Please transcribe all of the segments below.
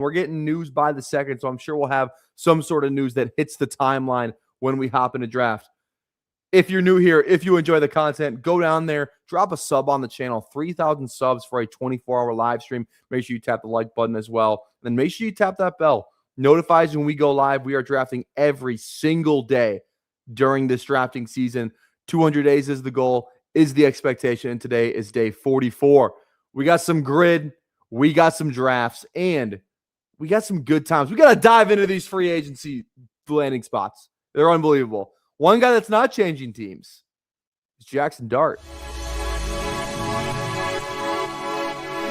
We're getting news by the second, so I'm sure we'll have some sort of news that hits the timeline when we hop into draft. If you're new here, if you enjoy the content, go down there, drop a sub on the channel. 3,000 subs for a 24-hour live stream. Make sure you tap the like button as well. Then make sure you tap that bell. Notifies when we go live. We are drafting every single day during this drafting season. 200 days is the goal, is the expectation, and today is day 44. We got some grid, we got some drafts, and we got some good times. We got to dive into these free agency landing spots. They're unbelievable. One guy that's not changing teams is Jackson Dart.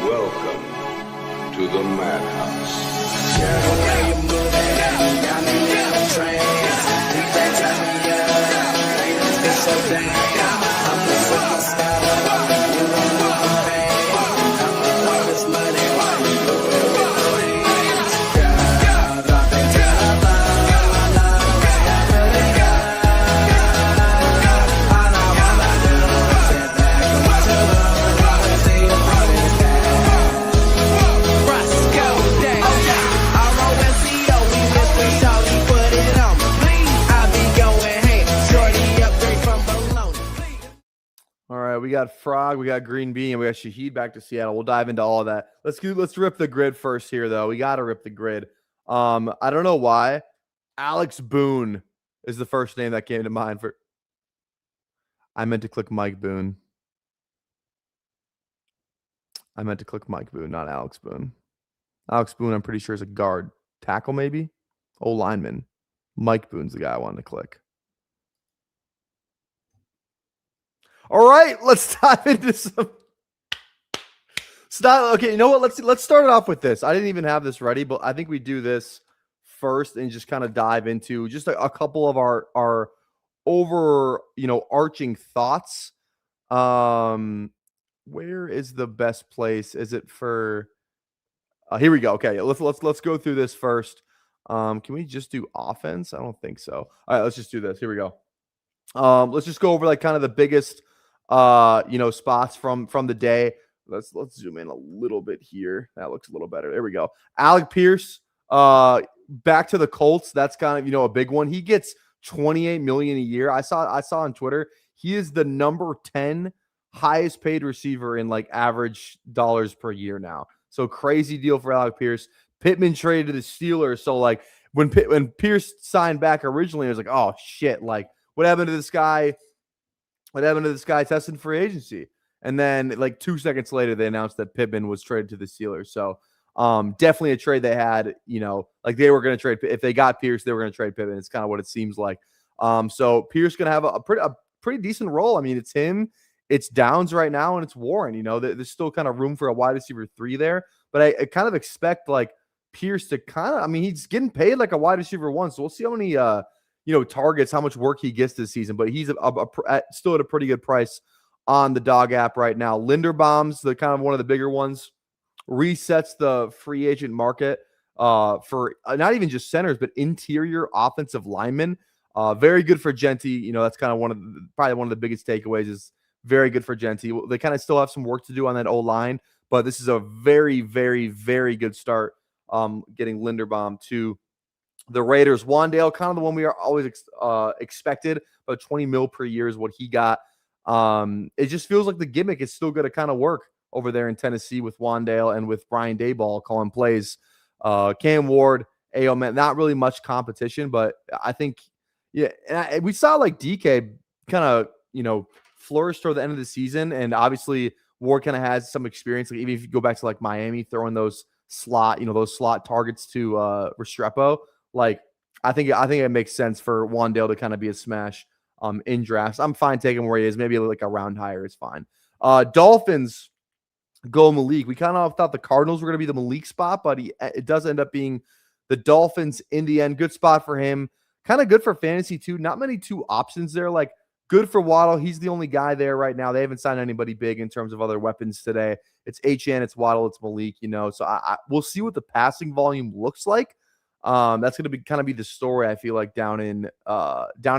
Welcome to the Madhouse. We got Frog, we got Green Bean, and we got Shaheed back to Seattle. We'll dive into all of that. Let's rip the grid first here, though. We got to rip the grid. I don't know why. Alex Boone is the first name that came to mind for. I meant to click Mike Boone. I meant to click Mike Boone, not Alex Boone. Alex Boone, I'm pretty sure, is a guard. Tackle, maybe? O-lineman. Mike Boone's the guy I wanted to click. All right, let's dive into some style. Okay, you know what? Let's start it off with this. I didn't even have this ready, but I think we do this first and just kind of dive into just a couple of our over, arching thoughts. Where is the best place? Is it for here we go. Okay, let's go through this first. Can we just do offense? I don't think so. All right, let's just do this. Here we go. Let's just go over like kind of the biggest spots from the day. Let's zoom in a little bit here. That looks a little better. There we go. Alec Pierce, back to the Colts. That's kind of, a big one. He gets $28 million a year. I saw on Twitter, he is the number 10 highest paid receiver in like average dollars per year now. So crazy deal for Alec Pierce. Pittman traded to the Steelers. So like when Pierce signed back originally, it was like, oh shit, like what happened to this guy? What happened to this guy testing free agency? And then like 2 seconds later, they announced that Pittman was traded to the Steelers. So definitely a trade they had, like they were going to trade. If they got Pierce, they were going to trade Pittman. It's kind of what it seems like. So Pierce going to have a pretty decent role. I mean, it's him, it's Downs right now, and it's Warren. There's still kind of room for a wide receiver 3 there. But I kind of expect like Pierce to he's getting paid like a wide receiver 1. So we'll see how many targets, how much work he gets this season, but he's still at a pretty good price on the Dog app right now. Linderbaum's the kind of one of the bigger ones, resets the free agent market for not even just centers, but interior offensive linemen. Very good for Genty. That's kind of probably one of the biggest takeaways is very good for Genty. They kind of still have some work to do on that O-line, but this is a very, very, very good start getting Linderbaum to the Raiders. Wandale, kind of the one we are always expected, but $20 million per year is what he got. It just feels like the gimmick is still going to kind of work over there in Tennessee with Wandale and with Brian Daboll calling plays. Cam Ward, Ayo, not really much competition, but I think, we saw like DK kind of, flourish toward the end of the season, and obviously Ward kind of has some experience. Like even if you go back to like Miami, throwing those slot targets to Restrepo. Like, I think it makes sense for Wandale to kind of be a smash in drafts. I'm fine taking where he is. Maybe like a round higher is fine. Dolphins go Malik. We kind of thought the Cardinals were going to be the Malik spot, but it does end up being the Dolphins in the end. Good spot for him. Kind of good for fantasy too. Not many 2 options there. Like good for Waddle. He's the only guy there right now. They haven't signed anybody big in terms of other weapons today. It's HN, it's Waddle, it's Malik. So we'll see what the passing volume looks like. That's going to be the story, I feel like, down in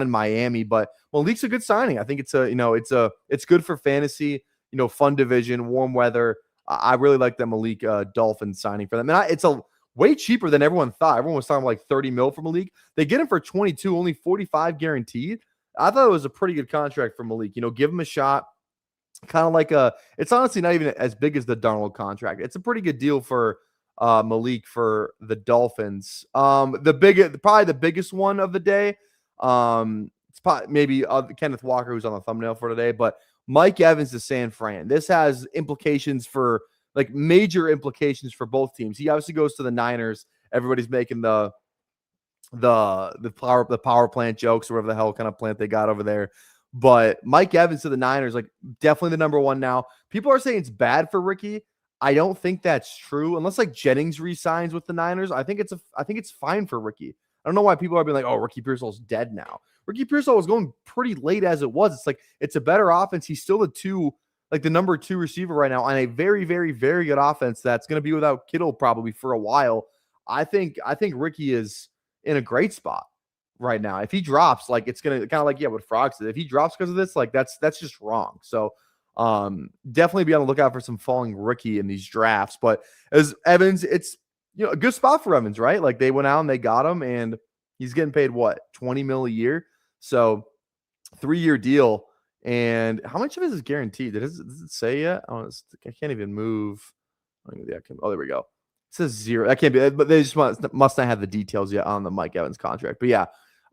Miami. But Malik's a good signing. I think it's good for fantasy. Fun division, warm weather. I really like that Malik Dolphins signing for them. And way cheaper than everyone thought. Everyone was talking like 30 mil for Malik. They get him for 22, only 45 guaranteed. I thought it was a pretty good contract for Malik. Give him a shot. Kind of like it's honestly not even as big as the Darnold contract. It's a pretty good deal for Malik for the Dolphins. Probably the biggest one of the day. It's probably maybe Kenneth Walker, who's on the thumbnail for today, but Mike Evans to San Fran. This has implications for major implications for both teams. He obviously goes to the Niners. Everybody's making the power plant jokes or whatever the hell kind of plant they got over there. But Mike Evans to the Niners, definitely the number one now. People are saying it's bad for Ricky. I don't think that's true unless Jennings resigns with the Niners. I think it's fine for Ricky. I don't know why people are being like, "Oh, Ricky Pearsall's dead now." Ricky Pearsall was going pretty late as it was. It's a better offense. He's still the number 2 receiver right now on a very, very, very good offense that's going to be without Kittle probably for a while. I think Ricky is in a great spot right now. If he drops, it's going to kind of what Frog said. If he drops because of this, that's just wrong. So definitely be on the lookout for some falling Ricky in these drafts. But as Evans, it's a good spot for Evans, right? They went out and they got him, and he's getting paid what, 20 mil a year. So 3-year deal. And how much of it is guaranteed? Does it say yet? I can't even move. Oh, there we go. It says 0. That can't be, but they just must not have the details yet on the Mike Evans contract. But yeah,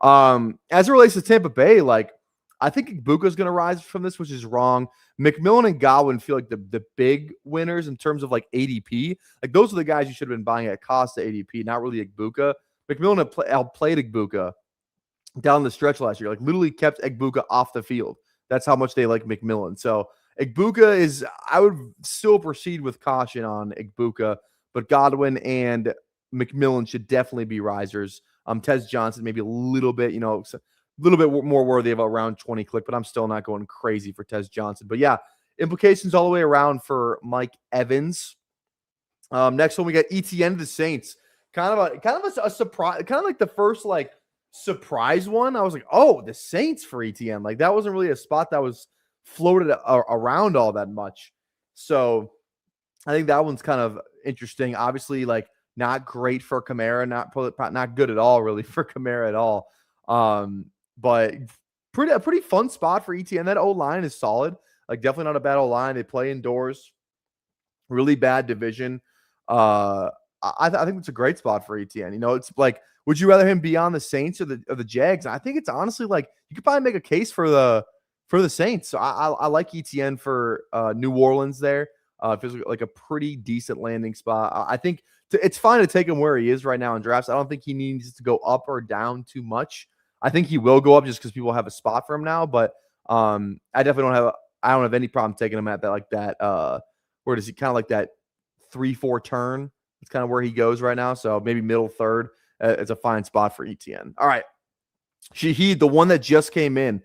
as it relates to Tampa Bay, I think Igbuka's going to rise from this, which is wrong. McMillan and Godwin feel like the big winners in terms of ADP. Those are the guys you should have been buying at cost to ADP, not really Igbuka. McMillan outplayed Igbuka down the stretch last year. Literally kept Igbuka off the field. That's how much they like McMillan. So Igbuka I would still proceed with caution on Igbuka, but Godwin and McMillan should definitely be risers. Tez Johnson maybe a little bit, a little bit more worthy of around 20 click, but I'm still not going crazy for Tez Johnson. But yeah, implications all the way around for Mike Evans. Next one, we got ETN to the Saints. Kind of a surprise, kind of the first surprise one. I was like, oh, the Saints for ETN. That wasn't really a spot that was floated around all that much. So I think that one's kind of interesting. Obviously, not great for Kamara, not good at all, really, for Kamara at all. But a pretty fun spot for ETN. That O-line is solid. Definitely not a bad O-line. They play indoors. Really bad division. I think it's a great spot for ETN. It's would you rather him be on the Saints or the Jags? I think it's honestly you could probably make a case for the Saints. So I like ETN for New Orleans there. It feels like a pretty decent landing spot. I think it's fine to take him where he is right now in drafts. I don't think he needs to go up or down too much. I think he will go up just because people have a spot for him now. But I definitely don't have any problem taking him at that where does he kind of that 3-4 turn? It's kind of where he goes right now. So maybe middle third. It's a fine spot for ETN. All right. Shaheed, the one that just came in,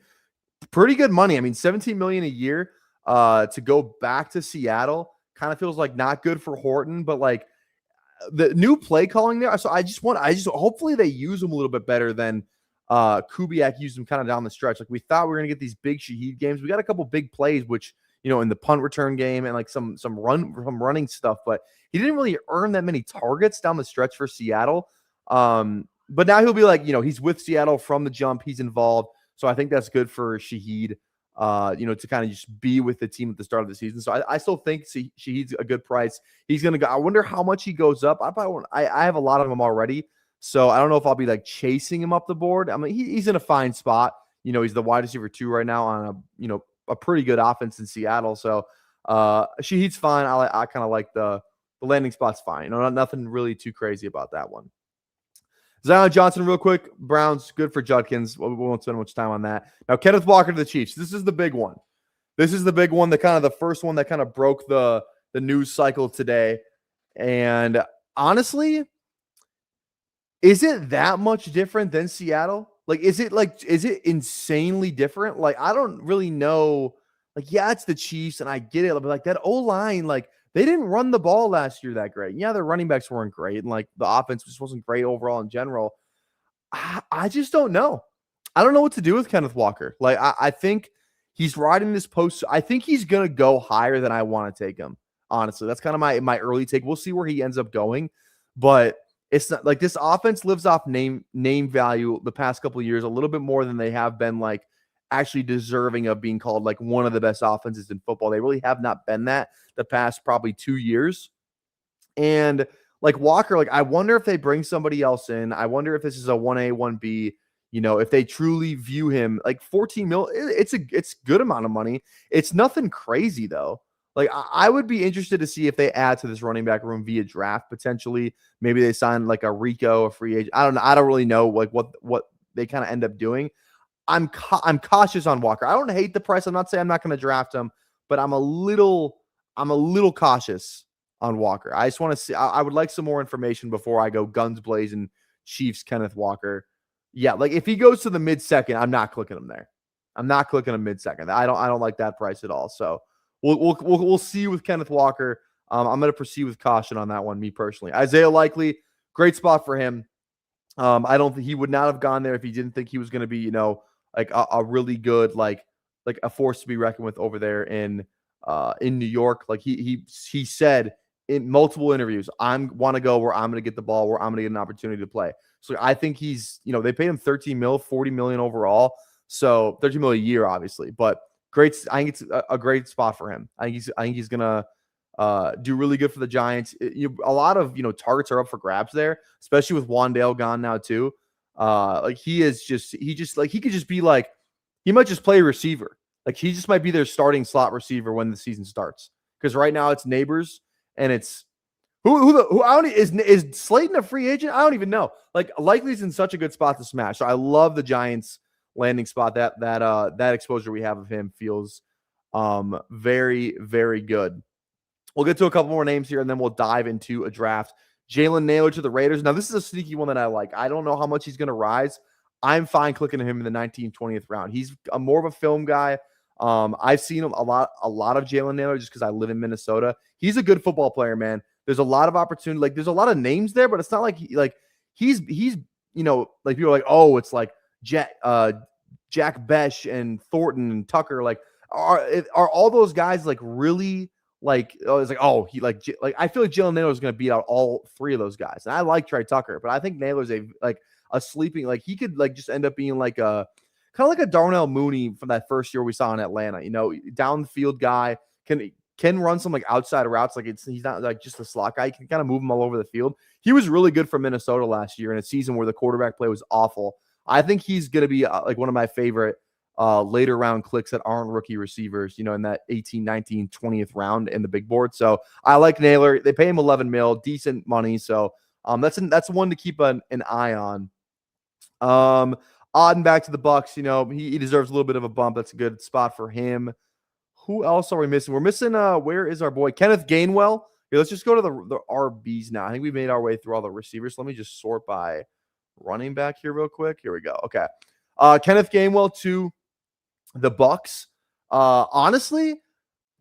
pretty good money. I mean, $17 million a year to go back to Seattle kind of feels not good for Horton, but the new play calling there. So I just hopefully they use him a little bit better than Kubiak used him kind of down the stretch. We thought we were going to get these big Shaheed games. We got a couple big plays, which, in the punt return game and some running stuff, but he didn't really earn that many targets down the stretch for Seattle. But now he'll be he's with Seattle from the jump. He's involved. So I think that's good for Shaheed, to kind of just be with the team at the start of the season. So I still think Shaheed's a good price. He's going to go. I wonder how much he goes up. I have a lot of them already. So I don't know if I'll be chasing him up the board. I mean, he's in a fine spot. He's the wide receiver 2 right now on a pretty good offense in Seattle. So Shaheed's fine. I kind of like the landing spot's fine. Nothing really too crazy about that one. Zion Johnson, real quick. Browns, good for Judkins. We won't spend much time on that. Now, Kenneth Walker to the Chiefs. This is the big one. The first one that kind of broke the news cycle today. And honestly, is it that much different than Seattle? Is it insanely different? I don't really know. Yeah, it's the Chiefs, and I get it. But that O-line, they didn't run the ball last year that great. Yeah, their running backs weren't great, and the offense just wasn't great overall in general. I just don't know. I don't know what to do with Kenneth Walker. I think he's riding this post. I think he's gonna go higher than I want to take him. Honestly, that's kind of my early take. We'll see where he ends up going, but it's not like this offense lives off name value the past couple of years a little bit more than they have been like actually deserving of being called like one of the best offenses in football. They really have not been that the past probably 2 years. And like Walker, like I wonder if they bring somebody else in. I wonder if this is a 1A, 1B, if they truly view him like 14 mil, it's good amount of money. It's nothing crazy though. Like I would be interested to see if they add to this running back room via draft potentially. Maybe they sign like a Rico, a free agent. I don't know. I don't really know like what they kind of end up doing. I'm cautious on Walker. I don't hate the price. I'm not saying I'm not going to draft him, but I'm a little cautious on Walker. I just want to see. I would like some more information before I go guns blazing. Chiefs Kenneth Walker. Yeah, like if he goes to the mid-second, I'm not clicking him there. I'm not clicking him mid-second. I don't like that price at all. So we'll see with Kenneth Walker. I'm going to proceed with caution on that one, me personally. Isaiah Likely, great spot for him. I don't think he would not have gone there if he didn't think he was going to be, like a really good, like a force to be reckoned with over there in New York. Like he said in multiple interviews, want to go where I'm going to get the ball, where I'm going to get an opportunity to play. So I think he's, they paid him 13 mil, 40 million overall. So 13 million a year, obviously, but great. I think it's a great spot for him. I think he's going to do really good for the Giants. A lot of, targets are up for grabs there, especially with Wan'Dale gone now too. Like he could just be like, he might just play receiver. Like he just might be their starting slot receiver when the season starts. Because right now it's Neighbors and it's is Slayton a free agent? I don't even know. Like Likely's in such a good spot to smash. So I love the Giants landing spot. That exposure we have of him feels very, very good. We'll get to a couple more names here and then we'll dive into a draft. Jalen Nailor to the Raiders. Now, this is a sneaky one that I like. I don't know how much he's going to rise. I'm fine clicking him in the 19th, 20th round. He's more of a film guy. I've seen him a lot of Jalen Nailor just because I live in Minnesota. He's a good football player, man. There's a lot of opportunity. Like there's a lot of names there, but it's not like he's like people are like, oh, it's like Jack Besh and Thornton and Tucker. Like are all those guys like really like, oh, it's like, oh, he like I feel like Jalen Nailor is going to beat out all three of those guys. And I like Trey Tucker, but I think Nailor's a sleeping, like he could like just end up being like a kind of like a Darnell Mooney from that first year we saw in Atlanta, down the field guy, can run some like outside routes. Like he's not like just a slot guy. He can kind of move him all over the field. He was really good for Minnesota last year in a season where the quarterback play was awful. I think he's going to be like one of my favorite later round clicks that aren't rookie receivers, in that 18, 19, 20th round in the big board. So I like Nailor. They pay him 11 mil, decent money. So that's one to keep an eye on. Auden back to the Bucks. He deserves a little bit of a bump. That's a good spot for him. Who else are we missing? We're missing, where is our boy? Kenneth Gainwell. Here, let's just go to the RBs now. I think we made our way through all the receivers. Let me just sort by running back here real quick. Here we go. Okay. Kenneth Gainwell to the Bucks. Honestly,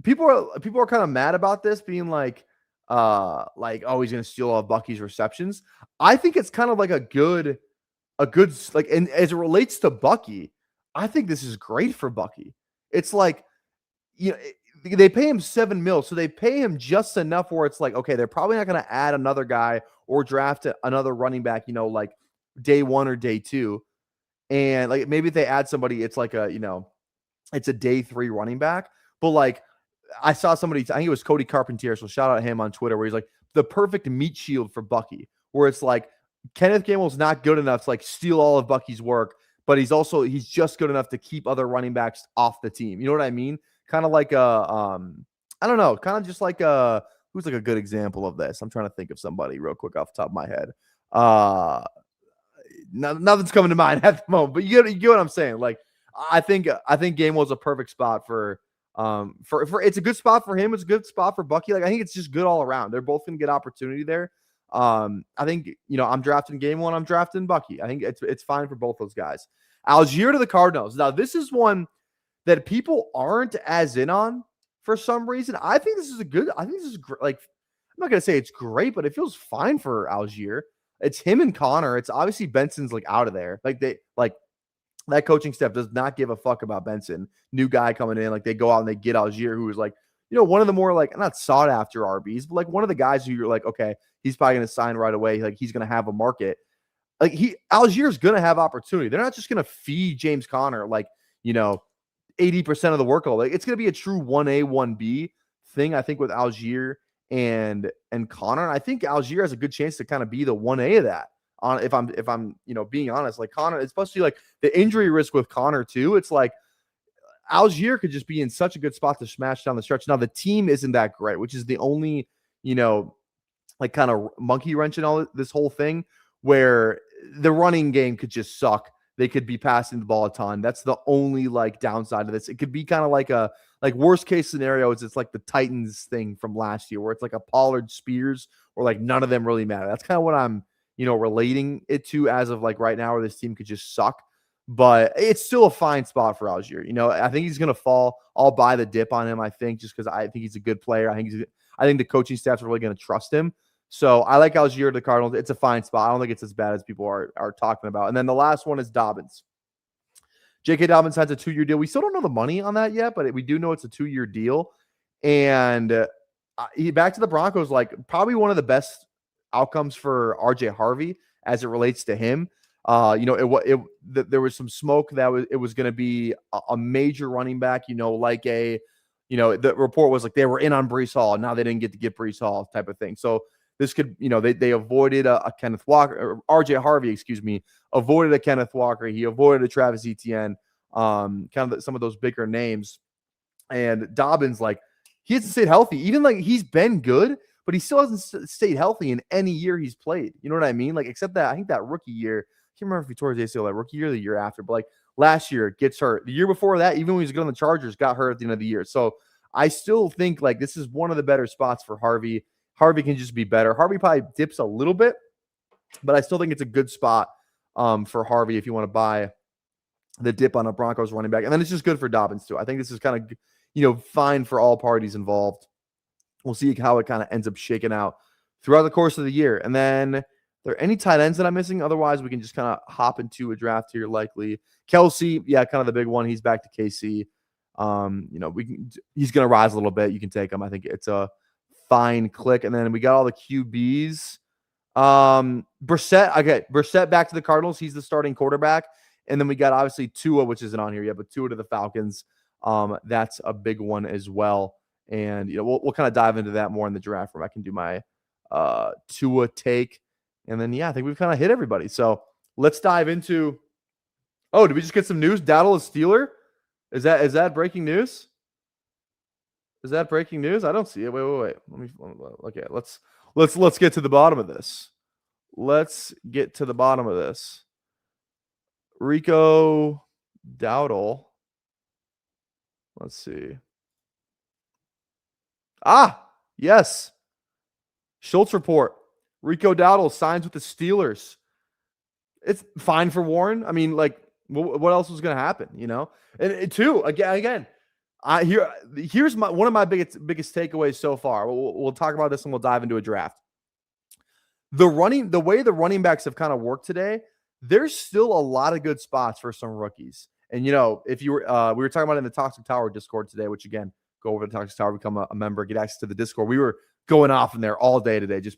people are kind of mad about this being like, oh, he's going to steal all of Bucky's receptions. I think it's kind of like a good, like, and as it relates to Bucky, I think this is great for Bucky. It's like, they pay him 7 mil, so they pay him just enough where it's like, okay, they're probably not going to add another guy or draft another running back, like day 1 or day 2. And like maybe if they add somebody, it's like it's a day 3 running back. But like I saw somebody, I think it was Cody Carpentier, so shout out to him on Twitter, where he's like the perfect meat shield for Bucky, where it's like Kenneth Gainwell's not good enough to like steal all of Bucky's work, but he's just good enough to keep other running backs off the team. You know what I mean? Kind of like I don't know, kind of just like who's like a good example of this? I'm trying to think of somebody real quick off the top of my head. Nothing's coming to mind at the moment, but you get what I'm saying. Like I think Gainwell's a perfect spot for it's a good spot for him. It's a good spot for Bucky. Like I think it's just good all around. They're both gonna get opportunity there. I think I'm drafting Gainwell and I'm drafting Bucky. I think it's fine for both those guys. Algier to the Cardinals. Now this is one that people aren't as in on for some reason. I think this is great. Like, I'm not going to say it's great, but it feels fine for Algier. It's him and Connor. It's obviously Benson's like out of there. Like that coaching staff does not give a fuck about Benson. New guy coming in. Like they go out and they get Algier, who is like, one of the more like not sought after RBs, but like one of the guys who you're like, okay, he's probably going to sign right away. Like he's going to have a market. Like Algier's going to have opportunity. They're not just going to feed James Conner like, 80% of the workload. Like it's going to be a true 1A, 1B thing, I think, with Algier and Conner. I think Algier has a good chance to kind of be the 1A of that. If I'm being honest, like Conner, especially like the injury risk with Conner too. It's like Algier could just be in such a good spot to smash down the stretch. Now the team isn't that great, which is the only, like kind of monkey wrench in all this whole thing, where the running game could just suck. They could be passing the ball a ton. That's the only like downside of this. It could be kind of like a worst case scenario is it's like the Titans thing from last year where it's like a Pollard Spears or like none of them really matter. That's kind of what I'm, relating it to as of like right now, where this team could just suck. But it's still a fine spot for Algier. I think he's going to fall. I'll buy the dip on him, I think, just because I think he's a good player. I think the coaching staff's really going to trust him. So I like Algier to the Cardinals. It's a fine spot. I don't think it's as bad as people are talking about. And then the last one is Dobbins. J.K. Dobbins has a 2-year deal. We still don't know the money on that yet, but we do know it's a 2-year deal. And back to the Broncos, like probably one of the best outcomes for R.J. Harvey as it relates to him. There was some smoke that it was going to be a major running back, the report was like they were in on Breece Hall. Now they didn't get Breece Hall type of thing. So this could, they avoided a Kenneth Walker, or RJ Harvey, avoided a Kenneth Walker. He avoided a Travis Etienne, kind of some of those bigger names. And Dobbins, like, he hasn't stayed healthy. Even like he's been good, but he still hasn't stayed healthy in any year he's played. You know what I mean? Like, except that I think that rookie year, I can't remember if he tore his ACL that rookie year or the year after, but like last year gets hurt. The year before that, even when he was good on the Chargers, got hurt at the end of the year. So I still think like this is one of the better spots for Harvey. Harvey can just be better. Harvey probably dips a little bit, but I still think it's a good spot for Harvey if you want to buy the dip on a Broncos running back. And then it's just good for Dobbins too. I think this is kind of, fine for all parties involved. We'll see how it kind of ends up shaking out throughout the course of the year. And then are there any tight ends that I'm missing? Otherwise, we can just kind of hop into a draft here likely. Kelsey, yeah, kind of the big one. He's back to KC. He's going to rise a little bit. You can take him. I think it's a fine click. And then we got all the QBs. Brissett back to the Cardinals. He's the starting quarterback. And then we got obviously Tua, which isn't on here yet, but Tua to the Falcons. That's a big one as well. And we'll kind of dive into that more in the draft room. I can do my Tua take. And then I think we've kind of hit everybody. So let's dive into. Oh, did we just get some news? Dowdle is Steeler? Is that breaking news? Is that breaking news? I don't see it. Wait. Okay, let's get to the bottom of this. Let's get to the bottom of this. Rico Dowdle. Let's see. Yes. Schultz report. Rico Dowdle signs with the Steelers. It's fine for Warren. I mean, like, what else was going to happen, And two, again, here's one of my biggest takeaways so far. We'll talk about this and we'll dive into a draft. The way the running backs have kind of worked today, there's still a lot of good spots for some rookies. And if you were, we were talking about it in the Toxic Tower Discord today, which again, go over to Toxic Tower, become a member, get access to the Discord. We were going off in there all day today, just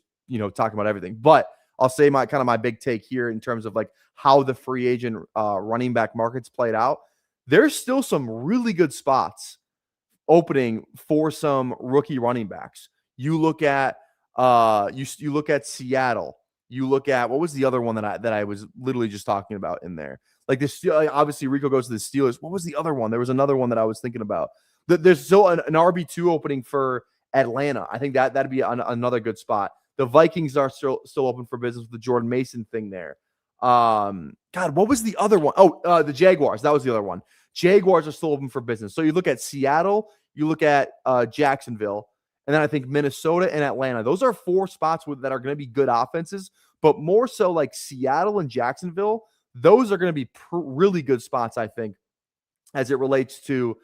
talking about everything. But I'll say my big take here in terms of like how the free agent running back market's played out. There's still some really good spots opening for some rookie running backs. You look at you look at Seattle. You look at what was the other one that I was literally just talking about in there. Like this, obviously Rico goes to the Steelers. What was the other one? There was another one that I was thinking about. There's still an RB2 opening for Atlanta. I think that'd be another good spot. The Vikings are still open for business with the Jordan Mason thing there. God, what was the other one? Oh, the Jaguars. That was the other one. Jaguars are still open for business. So you look at Seattle, you look at Jacksonville, and then I think Minnesota and Atlanta. Those are 4 spots that are going to be good offenses, but more so like Seattle and Jacksonville, those are going to be really good spots, I think, as it relates to,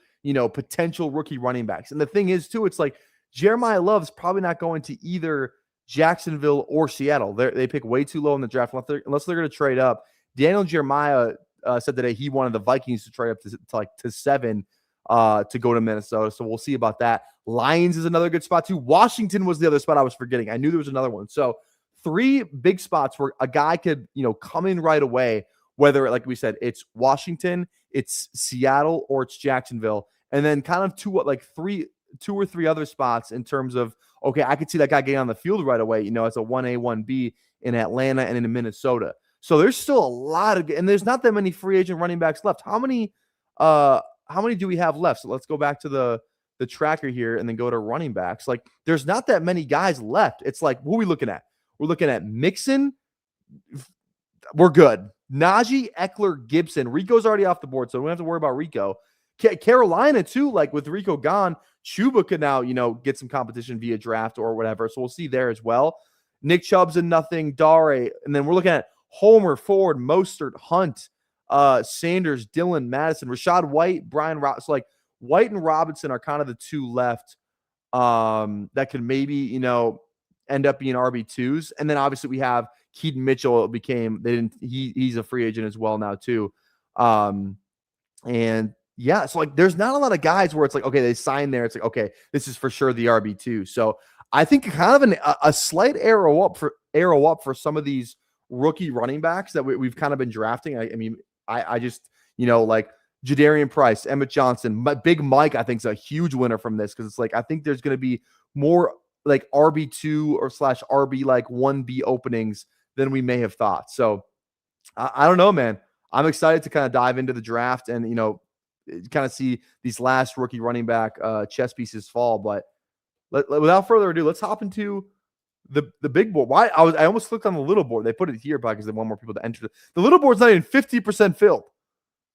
potential rookie running backs. And the thing is, too, it's like Jeremiah Love's probably not going to either Jacksonville or Seattle. They pick way too low in the draft unless they're going to trade up. Daniel Jeremiah said today he wanted the Vikings to trade up to 7 to go to Minnesota. So we'll see about that. Lions is another good spot too. Washington was the other spot I was forgetting. I knew there was another one. So 3 big spots where a guy could, come in right away, whether, like we said, it's Washington, it's Seattle, or it's Jacksonville. And then kind of 2 or 3 other spots in terms of, okay, I could see that guy getting on the field right away, as a 1A, 1B in Atlanta and in Minnesota. So there's still a lot of, and there's not that many free agent running backs left. How many do we have left? So let's go back to the tracker here and then go to running backs. Like, there's not that many guys left. It's like, who are we looking at? We're looking at Mixon. We're good. Najee, Eckler, Gibson. Rico's already off the board, so we don't have to worry about Rico. Carolina, too, like with Rico gone, Chuba could now, get some competition via draft or whatever. So we'll see there as well. Nick Chubb's in nothing. Dare. And then we're looking at Homer, Ford, Mostert, Hunt, Sanders, Dillon, Madison, Rashad White, Brian Robinson. So like White and Robinson are kind of the 2 left that could maybe, end up being RB2s. And then obviously we have Keaton Mitchell. He's a free agent as well now too. And yeah, so like there's not a lot of guys where it's like, okay, they sign there. It's like, okay, this is for sure the RB2. So I think kind of a slight arrow up for some of these rookie running backs that we've kind of been drafting. I just, like Jadarian Price, Emmett Johnson, Big Mike, I think is a huge winner from this, because it's like, I think there's going to be more like RB2 or /RB like 1B openings than we may have thought. So I don't know, man. I'm excited to kind of dive into the draft and, kind of see these last rookie running back chess pieces fall. But without further ado, let's hop into the big board. I almost clicked on the little board. They put it here because they want more people to enter. The little board's not even 50% filled.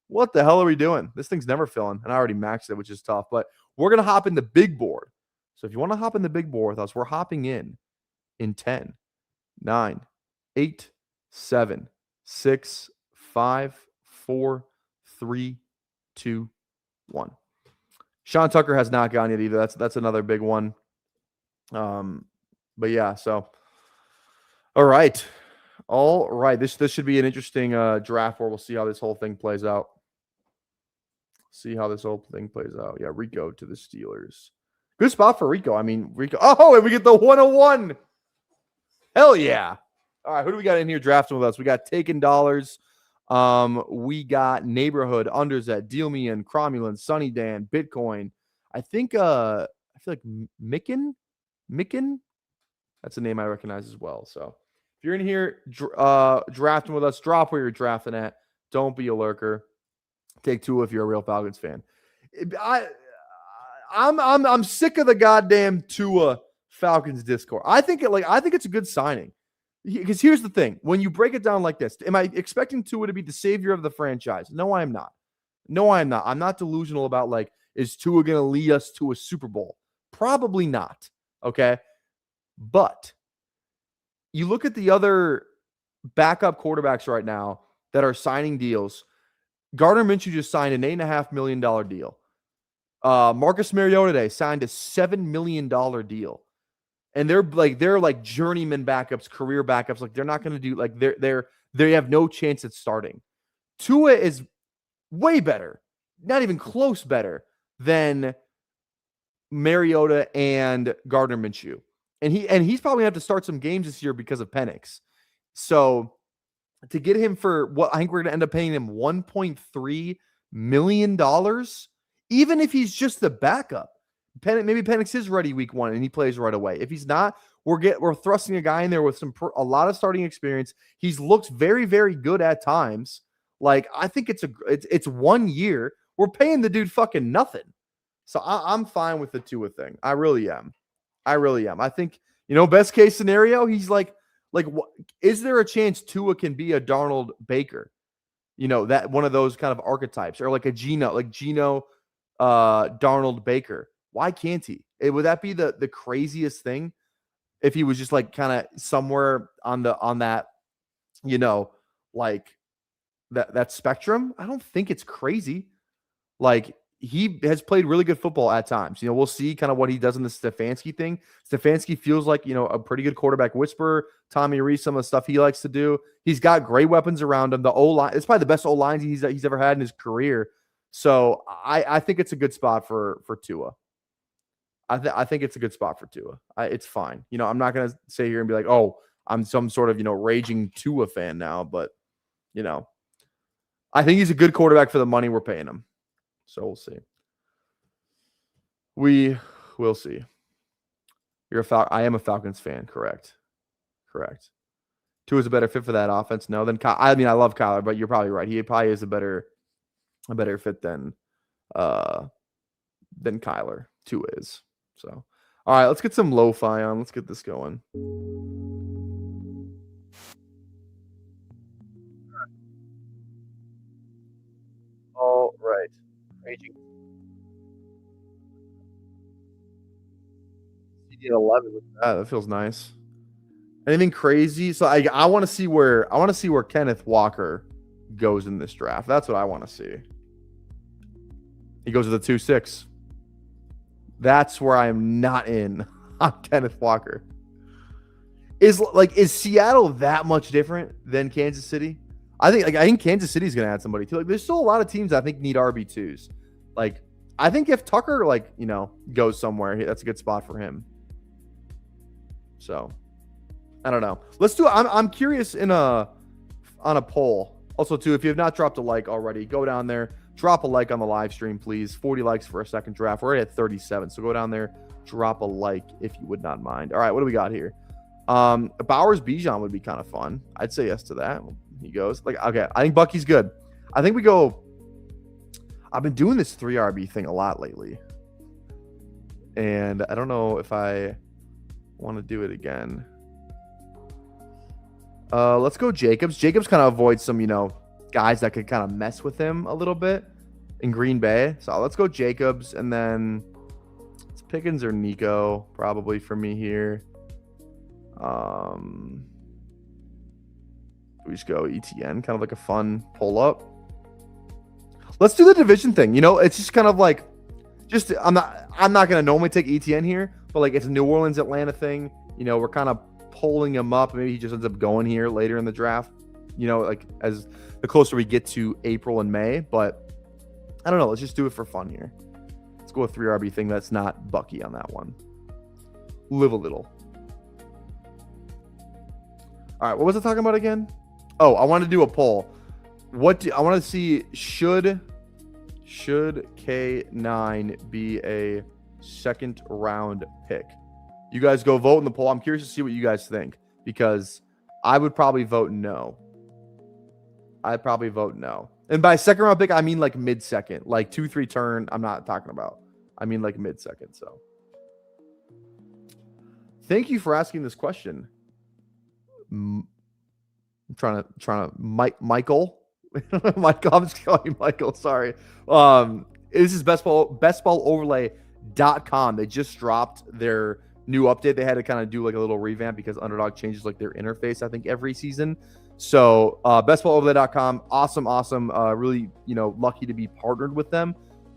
What the hell are we doing? This thing's never filling, and I already maxed it, which is tough. But we're gonna hop in the big board. So if you want to hop in the big board with us, we're hopping in 10, 9, 8, 7, 6, 5, 4, 3, 2, 1. Sean Tucker has not gone yet either. That's another big one. But yeah, so all right. This should be an interesting draft where we'll see how this whole thing plays out. Yeah, Rico to the Steelers. Good spot for Rico. Rico. Oh, and we get the 101. Hell yeah. All right, who do we got in here drafting with us? We got Taking Dollars. We got Neighborhood, Underset, Deal Me In, Cromulent, Sunny Dan, Bitcoin. I think I feel like Micken. That's a name I recognize as well. So if you're in here drafting with us, drop where you're drafting at. Don't be a lurker. Take 2 if you're a real Falcons fan. I'm sick of the goddamn Tua Falcons Discord. I think it's a good signing. Because here's the thing. When you break it down like this, am I expecting Tua to be the savior of the franchise? No, I am not. I'm not delusional about, like, is Tua going to lead us to a Super Bowl? Probably not. Okay? But you look at the other backup quarterbacks right now that are signing deals. Gardner Minshew just signed an $8.5 million deal. Marcus Mariota signed a $7 million deal. And they're like journeyman backups, career backups. Like, they're not going to do, like, they have no chance at starting. Tua is way better, not even close better than Mariota and Gardner Minshew. And he's probably going to have to start some games this year because of Penix. So to get him for what I think we're going to end up paying him $1.3 million, even if he's just the backup. Maybe Penix is ready week 1 and he plays right away. If he's not, we're thrusting a guy in there with a lot of starting experience. He's looked very, very good at times. Like, I think it's 1 year. We're paying the dude fucking nothing. So I'm fine with the Tua thing. I really am. I think, best case scenario, he's like, is there a chance Tua can be a Darnold Baker? That one of those kind of archetypes, or like a Geno Darnold Baker. Why can't he? Would that be the craziest thing if he was just like kind of somewhere on that, like that spectrum? I don't think it's crazy. Like, he has played really good football at times. We'll see kind of what he does in the Stefanski thing. Stefanski feels like, a pretty good quarterback whisperer. Tommy Reese, some of the stuff he likes to do. He's got great weapons around him. The O-line, it's probably the best O-line he's ever had in his career. So I think it's a good spot for Tua. I think it's a good spot for Tua. It's fine. I'm not gonna sit here and be like, oh, I'm some sort of raging Tua fan now, but you know, I think he's a good quarterback for the money we're paying him. So we'll see. We will see. I am a Falcons fan. Correct. Tua's a better fit for that offense. No, than I mean, I love Kyler, but you're probably right. He probably is a better fit than Kyler. Tua is. So, all right, let's get some lo-fi on. Let's get this going. All right. Raging. CD 11 with that. That feels nice. Anything crazy? So I want to see where Kenneth Walker goes in this draft. That's what I want to see. He goes with a 2-6. That's where I am not in on Kenneth Walker. Is Seattle that much different than Kansas City? I think Kansas City's gonna add somebody too. There's still a lot of teams I think need RB2s. I think if Tucker goes somewhere, that's a good spot for him. So I don't know. Let's do. I'm curious on a poll. Also, too, if you have not dropped a like already, go down there, drop a like on the live stream, please. 40 likes for a second draft. We're at 37, so go down there, drop a like if you would not mind. All right, what do we got here? Bowers Bijan would be kind of fun. I'd say yes to that. He goes okay. I think Bucky's good. I think we go. I've been doing this 3 RB thing a lot lately, and I don't know if I want to do it again. Let's go Jacobs. Jacobs kind of avoids some, guys that could kind of mess with him a little bit in Green Bay. So let's go Jacobs, and then it's Pickens or Nico probably for me here. We just go ETN, kind of like a fun pull up. Let's do the division thing. It's just kind of I'm not gonna normally take ETN here, but it's a New Orleans Atlanta thing. We're kind of pulling him up. Maybe he just ends up going here later in the draft, as the closer we get to April and May. But I don't know. Let's just do it for fun here. Let's go with 3 RB thing. That's not Bucky on that one. Live a little. All right. What was I talking about again? Oh, I want to do a poll. I want to see should K9 be a second round pick? You guys go vote in the poll. I'm curious to see what you guys think, because I would probably vote no. I'd probably vote no. And by second round pick, I mean mid-second, 2-3 turn. I'm not talking about. I mean mid-second. So thank you for asking this question. I'm trying to Michael. Michael, I'm just calling you Michael. Sorry. This is bestballoverlay.com. They just dropped their new update. They had to kind of do a little revamp because Underdog changes their interface, I think, every season. So bestballoverlay.com, awesome. Really, lucky to be partnered with them.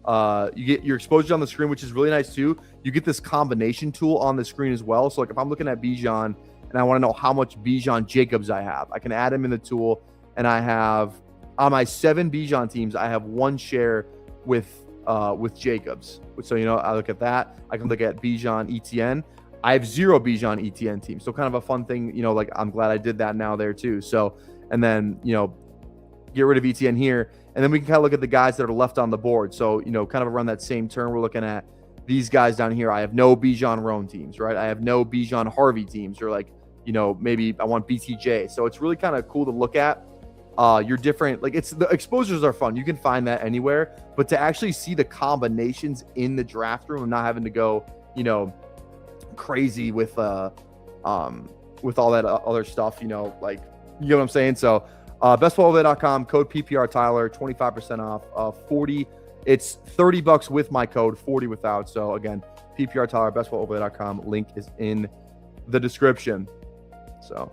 You get your exposure on the screen, which is really nice too. You get this combination tool on the screen as well. So if I'm looking at Bijan and I want to know how much Bijan Jacobs I have, I can add him in the tool, and I have on my 7 Bijan teams, I have 1 share with Jacobs. So I look at that. I can look at Bijan ETN. I have 0 Bijan ETN teams. So kind of a fun thing, I'm glad I did that now there too. So, and then, get rid of ETN here. And then we can kind of look at the guys that are left on the board. So, kind of around that same turn, we're looking at these guys down here. I have no Bijan Roan teams, right? I have no Bijan Harvey teams, or maybe I want BTJ. So it's really kind of cool to look at. Your different, the exposures are fun. You can find that anywhere, but to actually see the combinations in the draft room and not having to go, crazy with all that other stuff, you know what I'm saying? So bestballoverlay.com, code PPR Tyler, 25% off, 40. It's $30 with my code, 40 without. So again, PPR Tyler, bestballoverlay.com. Link is in the description. So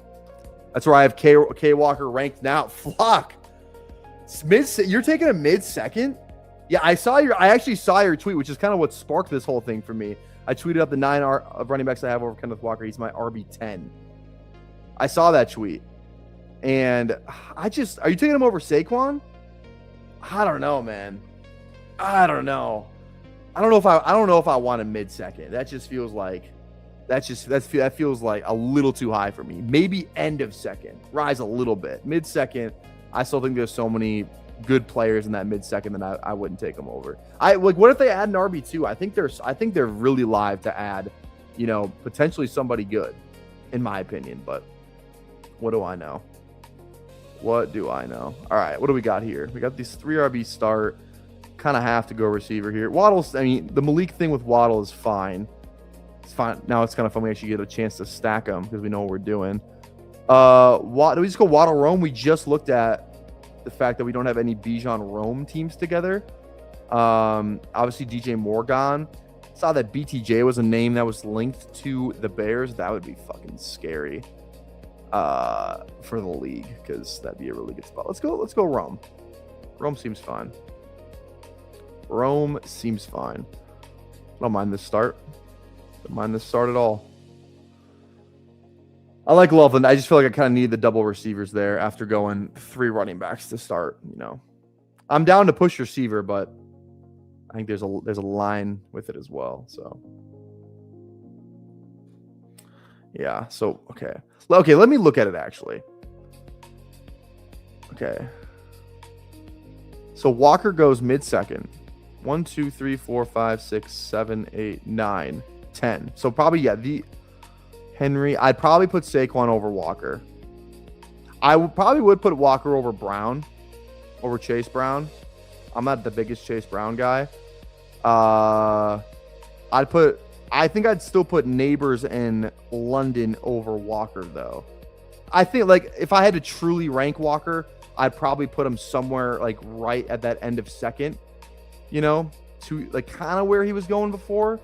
that's where I have K Walker ranked now. Fuck. You're taking a mid-second? Yeah, I actually saw your tweet, which is kind of what sparked this whole thing for me. I tweeted up the 9 of running backs I have over Kenneth Walker. He's my RB10. I saw that tweet. And are you taking him over Saquon? I don't know, man. I don't know. I don't know if I want him mid-second. That just feels like that feels like a little too high for me. Maybe end of second, rise a little bit. Mid-second, I still think there's so many good players in that mid-second that I wouldn't take them over. What if they add an RB2? I think they're really live to add, potentially somebody good, in my opinion. But what do I know? What do I know? All right, what do we got here? We got these 3 RB start. Kind of have to go receiver here. Waddle's, the Malik thing with Waddle is fine. It's fine. Now it's kind of fun. We actually get a chance to stack them because we know what we're doing. Do we just go Waddle Rome? We just looked at the fact that we don't have any Bijan Rome teams together. Obviously DJ Morgan. Saw that BTJ was a name that was linked to the Bears. That would be fucking scary for the league because that'd be a really good spot. Let's go Rome. Rome seems fine. Rome seems fine. I don't mind this start. Don't mind this start at all. I like Loveland. I just feel like I kind of need the double receivers there after going 3 running backs to start. I'm down to push receiver, but I think there's a line with it as well. So yeah. So okay. Let me look at it actually. Okay. So Walker goes mid-second. 1, 2, 3, 4, 5, 6, 7, 8, 9, 10. So probably, the Henry. I'd probably put Saquon over Walker. I would put Walker over Brown, over Chase Brown. I'm not the biggest Chase Brown guy. I think I'd still put Neighbors and London over Walker though. I think if I had to truly rank Walker, I'd probably put him somewhere right at that end of second. To kind of where he was going before.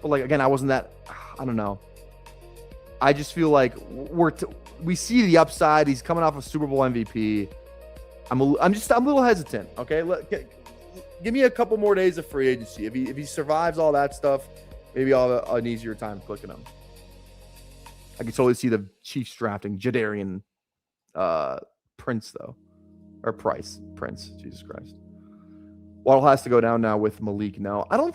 But again, I wasn't that, I don't know. I just feel like we see the upside. He's coming off a Super Bowl MVP. I'm a little hesitant. Okay. Give me a couple more days of free agency. If he survives all that stuff, maybe I'll have an easier time clicking him. I can totally see the Chiefs drafting Jadarian Prince though. Or Prince. Jesus Christ. Waddle has to go down now with Malik. No, I don't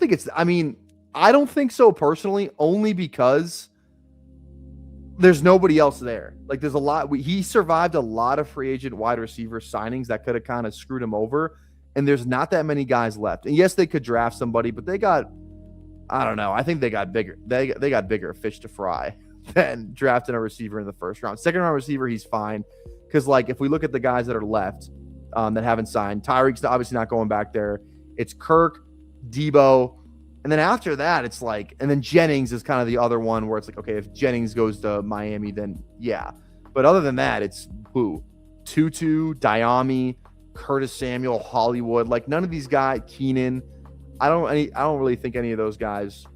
think so personally, only because there's nobody else there. There's a lot. He survived a lot of free agent wide receiver signings that could have kind of screwed him over. And there's not that many guys left. And yes, they could draft somebody, but they got, I don't know. I think they got bigger. They got bigger fish to fry than drafting a receiver in the first round. Second round receiver, he's fine. Because if we look at the guys that are left, that haven't signed. Tyreek's obviously not going back there. It's Kirk, Debo, and then after that, it's and then Jennings is kind of the other one where it's okay, if Jennings goes to Miami, then yeah. But other than that, it's who? Tutu, Diami, Curtis Samuel, Hollywood. None of these guys, Keenan. I don't really think any of those guys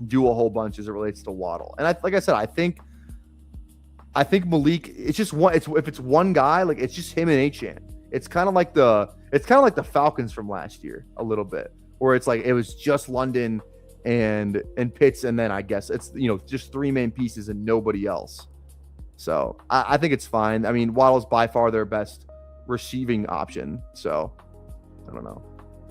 do a whole bunch as it relates to Waddle. And like I said, I think Malik. It's just one. If it's one guy, it's just him and Achane. It's kind of like the Falcons from last year a little bit, where it's it was just London and Pitts, and then I guess it's just 3 main pieces and nobody else. So I think it's fine. Waddle's by far their best receiving option. So I don't know.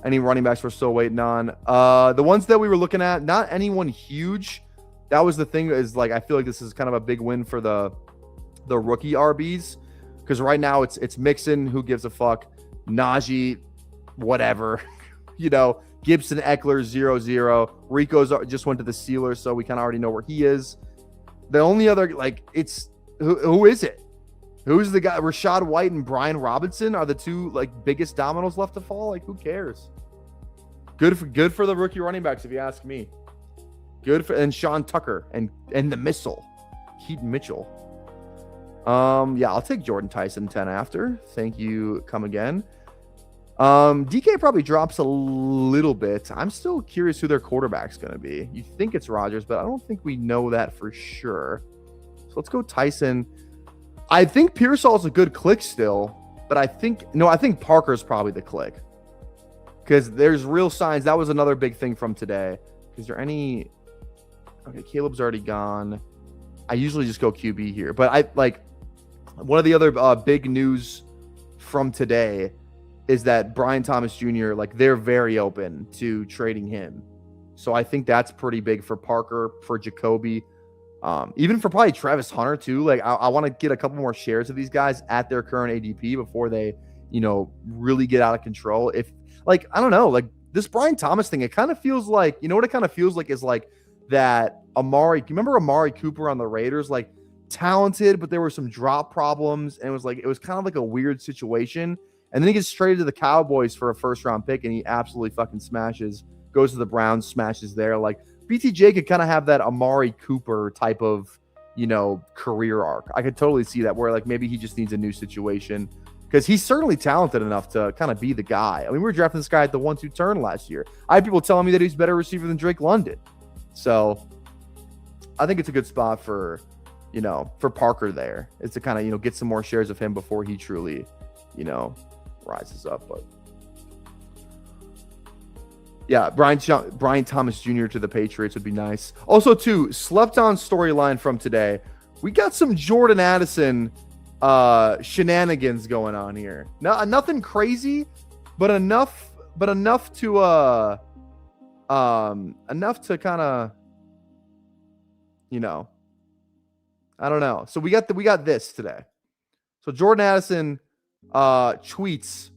Any running backs we're still waiting on? The ones that we were looking at, not anyone huge. That was the thing. Is I feel like this is kind of a big win for the rookie RBs. Because right now it's Mixon, who gives a fuck, Najee, whatever, Gibson, Eckler, 0-0. Rico's just went to the Steelers, so we kind of already know where he is. The only other it's who is it? Who's the guy? Rashad White and Brian Robinson are the 2 biggest dominoes left to fall. Who cares? Good for the rookie running backs, if you ask me. And Sean Tucker and the missile, Keaton Mitchell. Yeah, I'll take Jordan Tyson 10 after. Thank you. Come again. DK probably drops a little bit. I'm still curious who their quarterback's going to be. You think it's Rodgers, but I don't think we know that for sure. So let's go Tyson. I think Pearsall's a good click still, but I think Parker's probably the click. Because there's real signs. That was another big thing from today. Is there any... Okay, Caleb's already gone. I usually just go QB here. But one of the other big news from today is that Brian Thomas Jr., like, they're very open to trading him. So I think that's pretty big for Parker, for Jacoby, even for probably Travis Hunter too. Like, I want to get a couple more shares of these guys at their current ADP before they, really get out of control. If, like, I don't know, like this Brian Thomas thing, it kind of feels like, what it kind of feels like is like that Amari. You remember Amari Cooper on the Raiders? Like, talented, but there were some drop problems, and it was kind of like a weird situation. And then he gets traded to the Cowboys for a first-round pick, and he absolutely fucking smashes. Goes to the Browns, smashes there. Like, BTJ could kind of have that Amari Cooper type of, career arc. I could totally see that, where like maybe he just needs a new situation, because he's certainly talented enough to kind of be the guy. I mean, we were drafting this guy at the 1-2 turn last year. I had people telling me that he's a better receiver than Drake London. So I think it's a good spot for Parker there, is to kind of, get some more shares of him before he truly, rises up. But yeah, Brian Thomas Jr. to the Patriots would be nice. Also, too, slept on storyline from today. We got some Jordan Addison shenanigans going on here. Nothing crazy, but enough to kind of, I don't know. So we got this today. So Jordan Addison tweets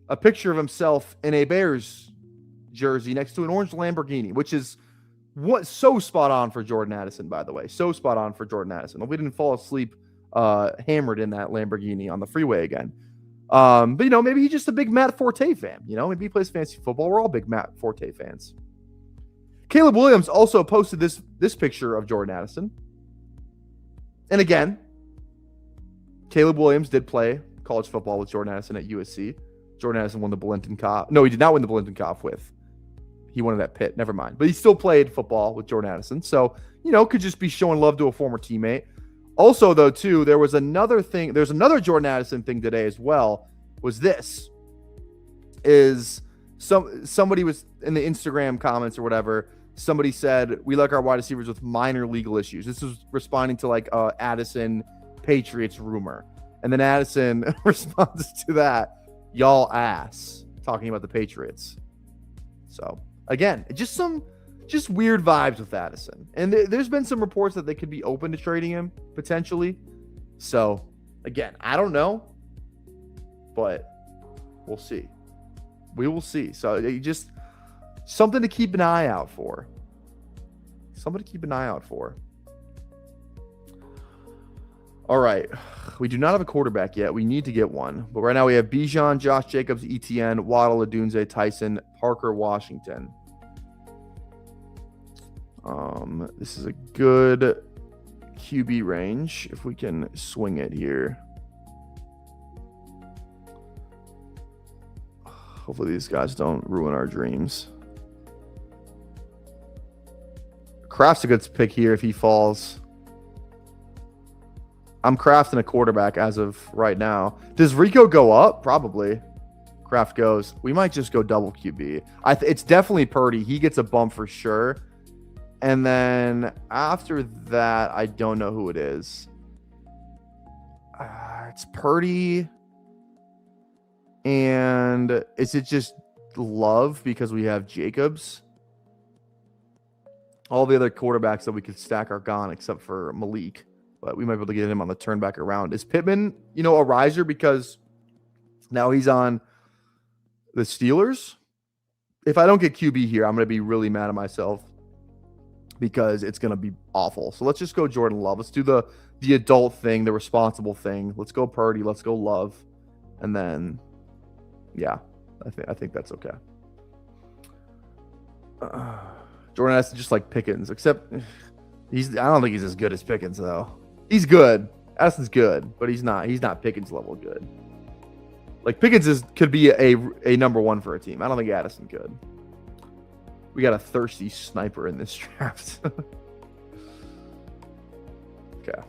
a picture of himself in a Bears jersey next to an orange Lamborghini, which is so spot on for Jordan Addison, by the way. So spot on for Jordan Addison. We didn't fall asleep hammered in that Lamborghini on the freeway again. But maybe he's just a big Matt Forte fan. Maybe he plays fantasy football. We're all big Matt Forte fans. Caleb Williams also posted this picture of Jordan Addison. And again, Caleb Williams did play college football with Jordan Addison at USC. Jordan Addison won the Biletnikoff. No, he did not win the Biletnikoff with. He won it at Pitt. Never mind. But he still played football with Jordan Addison. So, could just be showing love to a former teammate. Also, though, too, there was another thing. There's another Jordan Addison thing today as well. Was this. Somebody was in the Instagram comments or whatever. Somebody said, we like our wide receivers with minor legal issues. This was responding to like Addison Patriots rumor. And then Addison responds to that, y'all ass, talking about the Patriots. So again, just weird vibes with Addison. And there's been some reports that they could be open to trading him potentially. So again, I don't know, but we'll see. We will see. So just something to keep an eye out for. All right. We do not have a quarterback yet. We need to get one. But right now we have Bijan, Josh Jacobs, ETN, Waddle, Odunze, Tyson, Parker, Washington. This is a good QB range if we can swing it here. Hopefully these guys don't ruin our dreams. Kraft's a good pick here if he falls. I'm crafting a quarterback as of right now. Does Rico go up? Probably. Kraft goes. We might just go double QB. It's definitely Purdy. He gets a bump for sure. And then after that, I don't know who it is. It's Purdy. And is it just Love because we have Jacobs? All the other quarterbacks that we could stack are gone except for Malik. But we might be able to get him on the turn back around. Is Pittman, a riser because now he's on the Steelers? If I don't get QB here, I'm going to be really mad at myself because it's going to be awful. So let's just go Jordan Love. Let's do the adult thing, the responsible thing. Let's go Purdy. Let's go Love. And then, yeah, I think that's okay. Jordan has to just like Pickens, except I don't think he's as good as Pickens though. He's good. Addison's good, but he's not Pickens level good. Like Pickens could be a number one for a team. I don't think Addison could. We got a thirsty sniper in this draft. Okay.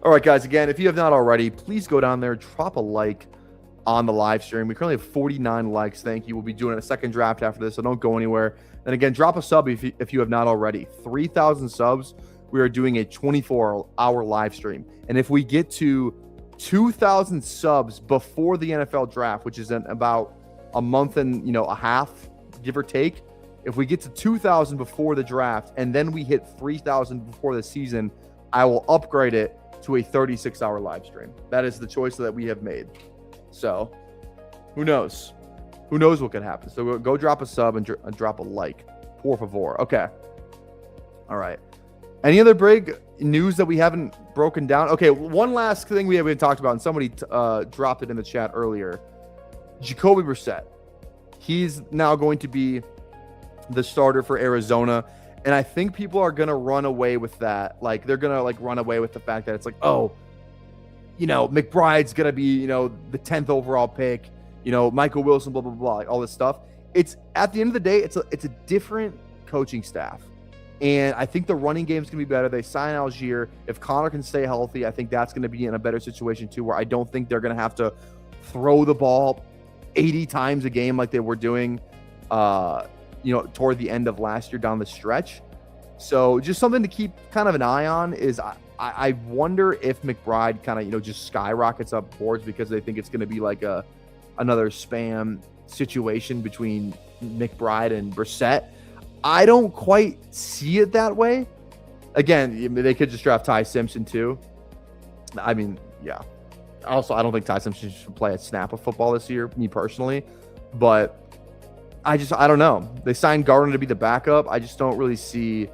All right, guys. Again, if you have not already, please go down there, drop a like on the live stream. We currently have 49 likes. Thank you. We'll be doing a second draft after this, so don't go anywhere. And again, drop a sub if you have not already. 3,000 subs. We are doing a 24-hour live stream. And if we get to 2,000 subs before the NFL draft, which is in about a month and a half, give or take. If we get to 2,000 before the draft and then we hit 3,000 before the season, I will upgrade it to a 36-hour live stream. That is the choice that we have made. So who knows? Who knows what could happen? So go drop a sub and drop a like. Por favor. Okay. All right. Any other big news that we haven't broken down? Okay, one last thing we haven't talked about, and somebody dropped it in the chat earlier. Jacoby Brissett. He's now going to be the starter for Arizona. And I think people are going to run away with that. Like, they're going to, like, run away with the fact that it's like, oh, McBride's going to be, the 10th overall pick. Michael Wilson, blah, blah, blah, like all this stuff. It's, at the end of the day, it's a different coaching staff. And I think the running game's going to be better. They sign Algier. If Connor can stay healthy, I think that's going to be in a better situation too, where I don't think they're going to have to throw the ball 80 times a game like they were doing, toward the end of last year down the stretch. So just something to keep kind of an eye on is I wonder if McBride kind of, just skyrockets up boards because they think it's going to be like another spam situation between McBride and Brissett. I don't quite see it that way. Again, they could just draft Ty Simpson too. I mean, yeah. Also, I don't think Ty Simpson should play a snap of football this year, me personally. But I don't know. They signed Gardner to be the backup. I just don't really see.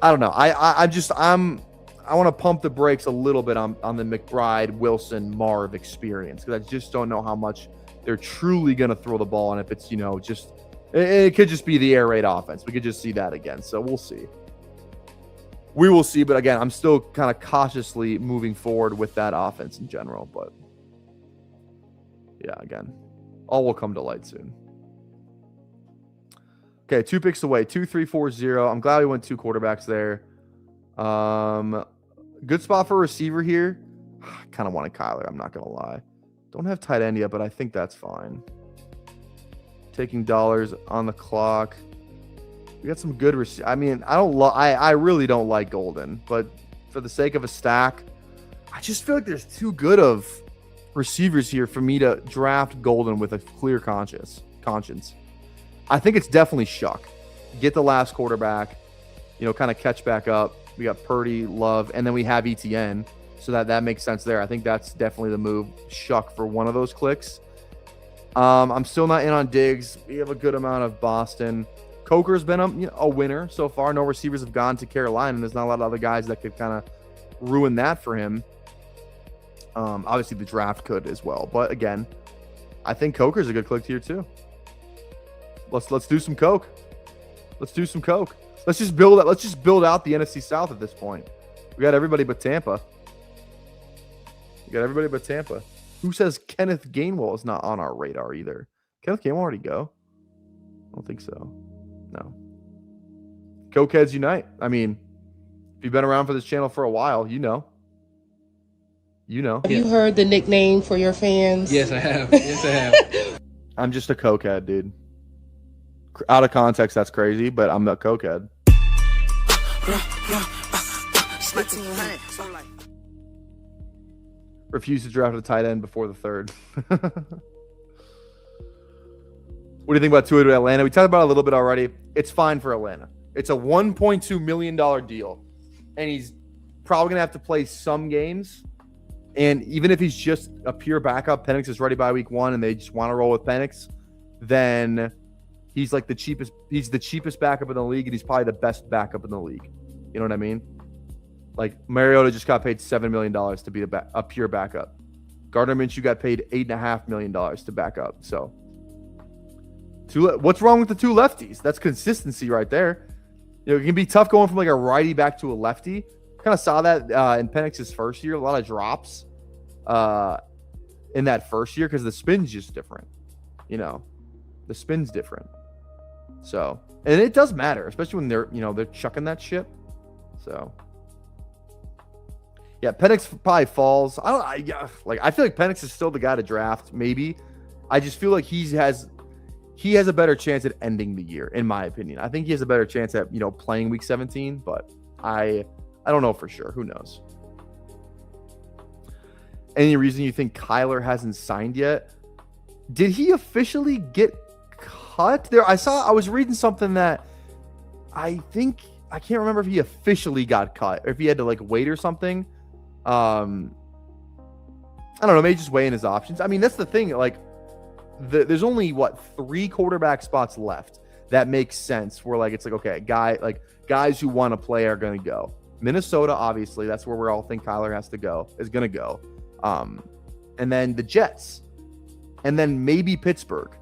I don't know. I want to pump the brakes a little bit on the McBride, Wilson, Marv experience because I just don't know how much they're truly going to throw the ball. And if it's, just it could just be the air raid offense. We could just see that again. So we'll see. We will see. But again, I'm still kind of cautiously moving forward with that offense in general. But yeah, again, all will come to light soon. Okay, 2 picks away. 2, 3, 4, 0. I'm glad we went 2 quarterbacks there. Good spot for a receiver here. I kind of wanted Kyler. I'm not going to lie. Don't have tight end yet, but I think that's fine. Taking dollars on the clock. We got some good I mean, I really don't like Golden, but for the sake of a stack, I just feel like there's too good of receivers here for me to draft Golden with a clear conscience. I think it's definitely Shuck. Get the last quarterback, kind of catch back up. We got Purdy, Love, and then we have ETN. So that makes sense there. I think that's definitely the move. Shuck for one of those clicks. I'm still not in on Diggs. We have a good amount of Boston. Coker's been a winner so far. No receivers have gone to Carolina, and there's not a lot of other guys that could kind of ruin that for him. Obviously, the draft could as well. But again, I think Coker's a good click here too. Let's do some Coke. Let's do some Coke. Let's just build out the NFC South at this point. We got everybody but Tampa. Who says Kenneth Gainwell is not on our radar either? Kenneth Gainwell already go? I don't think so. No. Cokeheads unite. I mean, if you've been around for this channel for a while, you know. Have you heard the nickname for your fans? Yes, I have. I'm just a cokehead, dude. Out of context, that's crazy, but I'm a cokehead. Refuse to draft a tight end before the 3rd. What do you think about Tua to Atlanta? We talked about it a little bit already. It's fine for Atlanta. It's a $1.2 million deal, and he's probably going to have to play some games. And even if he's just a pure backup, Penix is ready by week 1, and they just want to roll with Penix, then he's like the cheapest. He's the cheapest backup in the league, and he's probably the best backup in the league. You know what I mean? Like Mariota just got paid $7 million to be a pure backup. Gardner Minshew got paid $8.5 million to back up. So, what's wrong with the 2 lefties? That's consistency right there. It can be tough going from like a righty back to a lefty. Kind of saw that in Penix's first year. A lot of drops in that first year because the spin's just different. The spin's different. So, and it does matter, especially when they're chucking that shit. So, yeah, Penix probably falls. I feel like Penix is still the guy to draft. Maybe. I just feel like he has a better chance at ending the year, in my opinion. I think he has a better chance at playing week 17, but I don't know for sure. Who knows? any reason you think Kyler hasn't signed yet? Did he officially get cut? There, I was reading something that I can't remember if he officially got cut or if he had to like wait or something. I don't know, maybe just weighing his options. I mean, that's the thing. Like, there's only 3 quarterback spots left that makes sense. Where like it's like, okay, guys who want to play are going to go. Minnesota, obviously, that's where we all think Kyler is going to go. And then the Jets, and then maybe Pittsburgh.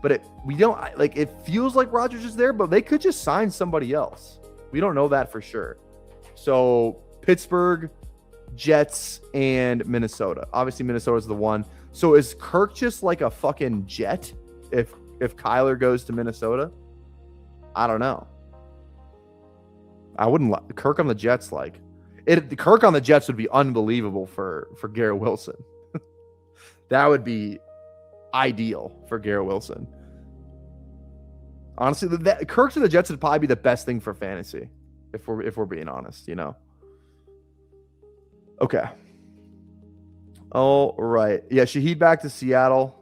But it feels like Rodgers is there, but they could just sign somebody else. We don't know that for sure. So Pittsburgh, Jets, and Minnesota. Obviously, Minnesota's the one. So is Kirk just like a fucking Jet if Kyler goes to Minnesota? I don't know. I wouldn't like Kirk on the Jets. Like it, Kirk on the Jets would be unbelievable for Garrett Wilson. That would be ideal for Garrett Wilson. Honestly, Kirk to the Jets would probably be the best thing for fantasy, if we're being honest, you know. Okay. All right. Yeah, Shaheed back to Seattle.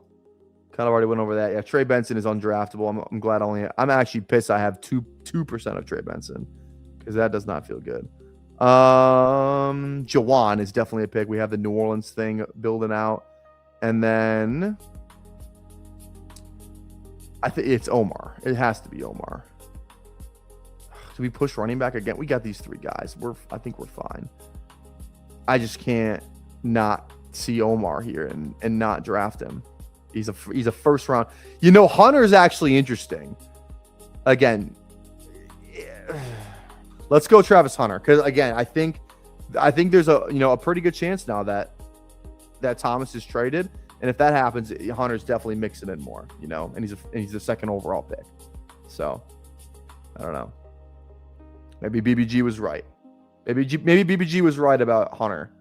Kind of already went over that. Yeah, Trey Benson is undraftable. I'm glad I'm actually pissed I have 2% of Trey Benson because that does not feel good. Jawan is definitely a pick. We have the New Orleans thing building out. And then I think it's Omar. It has to be Omar. Do we push running back again? We got these 3 guys. I think we're fine. I just can't not see Omar here and not draft him. He's a first round. You know, Hunter's actually interesting. Again, let's go Travis Hunter because again, I think there's a pretty good chance now that Thomas is traded, and if that happens, Hunter's definitely mixing in more, you know, and he's the second overall pick. So I don't know. Maybe BBG was right. Maybe BBG was right about Hunter.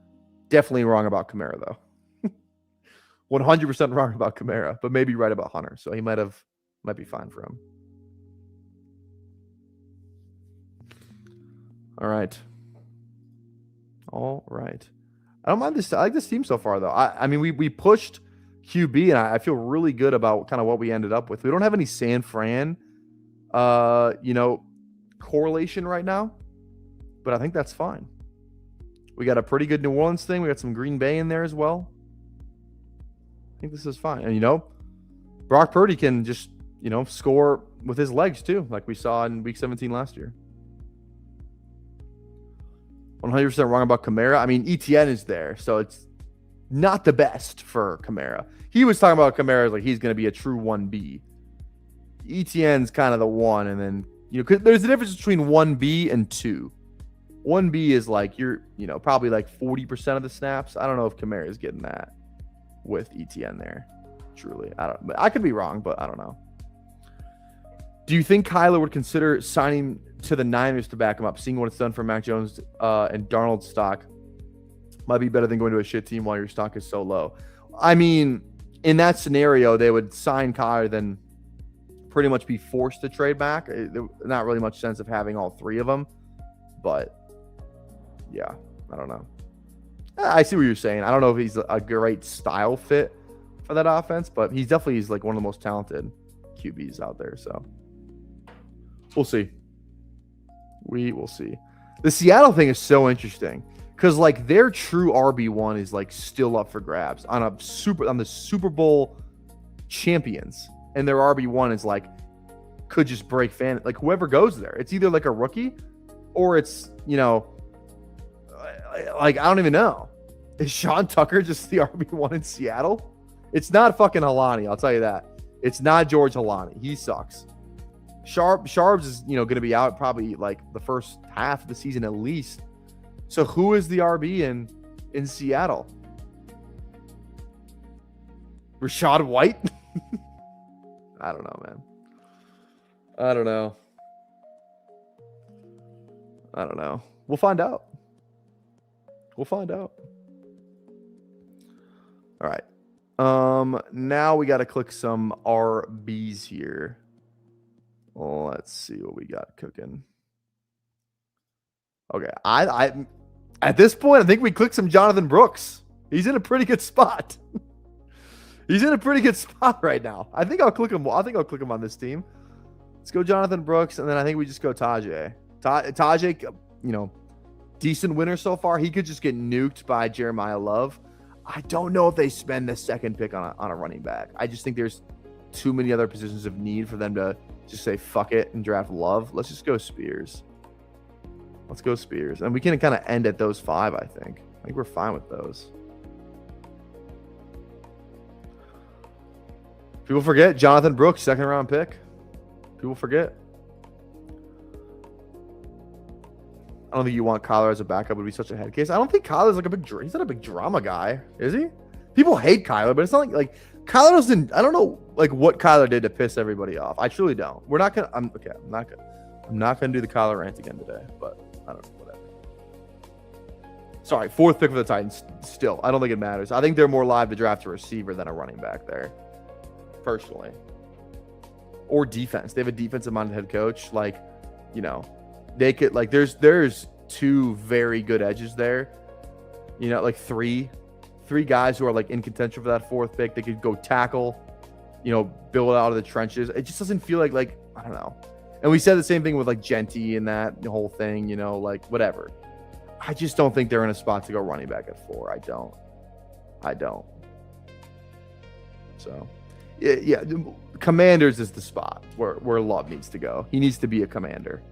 Definitely wrong about Kamara though. 100% wrong about Kamara, but maybe right about Hunter. So he might be fine for him. All right. I don't mind this. I like this team so far, though. I mean, we pushed QB, and I feel really good about kind of what we ended up with. We don't have any San Fran, correlation right now, but I think that's fine. We got a pretty good New Orleans thing. We got some Green Bay in there as well. I think this is fine. And, Brock Purdy can just, score with his legs too, like we saw in Week 17 last year. 100% wrong about Kamara. I mean, ETN is there, so it's not the best for Kamara. He was talking about Kamara like he's going to be a true 1B. ETN's kind of the one, and then, because there's a difference between 1B and 2. 1B is like you're, probably like 40% of the snaps. I don't know if Kamara is getting that with ETN there. Truly, I could be wrong, but I don't know. Do you think Kyler would consider signing to the Niners to back him up, seeing what it's done for Mac Jones and Darnold's stock? Might be better than going to a shit team while your stock is so low. I mean, in that scenario, they would sign Kyler, then pretty much be forced to trade back. There's not really much sense of having all 3 of them, but yeah, I don't know. I see what you're saying. I don't know if he's a great style fit for that offense, but he's like one of the most talented QBs out there. So we'll see. We will see. The Seattle thing is so interesting because like their true RB1 is like still up for grabs on the Super Bowl champions, and their RB1 is like could just break fan. Like whoever goes there, it's either like a rookie or it's like I don't even know. Is Sean Tucker just the RB1 in Seattle? It's not fucking Halani, I'll tell you that. It's not George Halani. He sucks. Sharps is, going to be out probably like the first half of the season at least. So who is the RB in Seattle? Rachaad White? I don't know, man. I don't know. We'll find out. All right. Now we got to click some RBs here. Let's see what we got cooking. Okay. I at this point, I think we clicked some Jonathan Brooks. He's in a pretty good spot. He's in a pretty good spot right now. I think I'll click him. I think I'll click him on this team. Let's go Jonathan Brooks, and then I think we just go Tajay. Tajay, you know, decent winner so far. He could just get nuked by Jeremiah Love. I don't know if they spend the second pick on a running back. I just think there's too many other positions of need for them to just say fuck it and draft Love. Let's just go Spears. Let's go Spears. And we can kind of end at those 5, I think. I think we're fine with those. People forget Jonathan Brooks, 2nd round pick. People forget. I don't think you want Kyler as a backup. It would be such a head case. I don't think Kyler's like he's not a big drama guy, is he? People hate Kyler, but it's not like Kyler doesn't. I don't know like what Kyler did to piss everybody off. I truly don't. We're not gonna. I'm not gonna do the Kyler rant again today. But I don't know. Whatever. Sorry, 4th pick for the Titans. Still, I don't think it matters. I think they're more live to draft a receiver than a running back there, personally. Or defense. They have a defensive-minded head coach. Like, you know, they could like. There's 2 very good edges there. You know, like three guys who are like in contention for that 4th pick. They could go tackle. You know, build out of the trenches. It just doesn't feel like I don't know. And we said the same thing with like Genty and that the whole thing. You know, like whatever. I just don't think they're in a spot to go running back at 4. I don't. So, yeah. Commanders is the spot where Love needs to go. He needs to be a commander.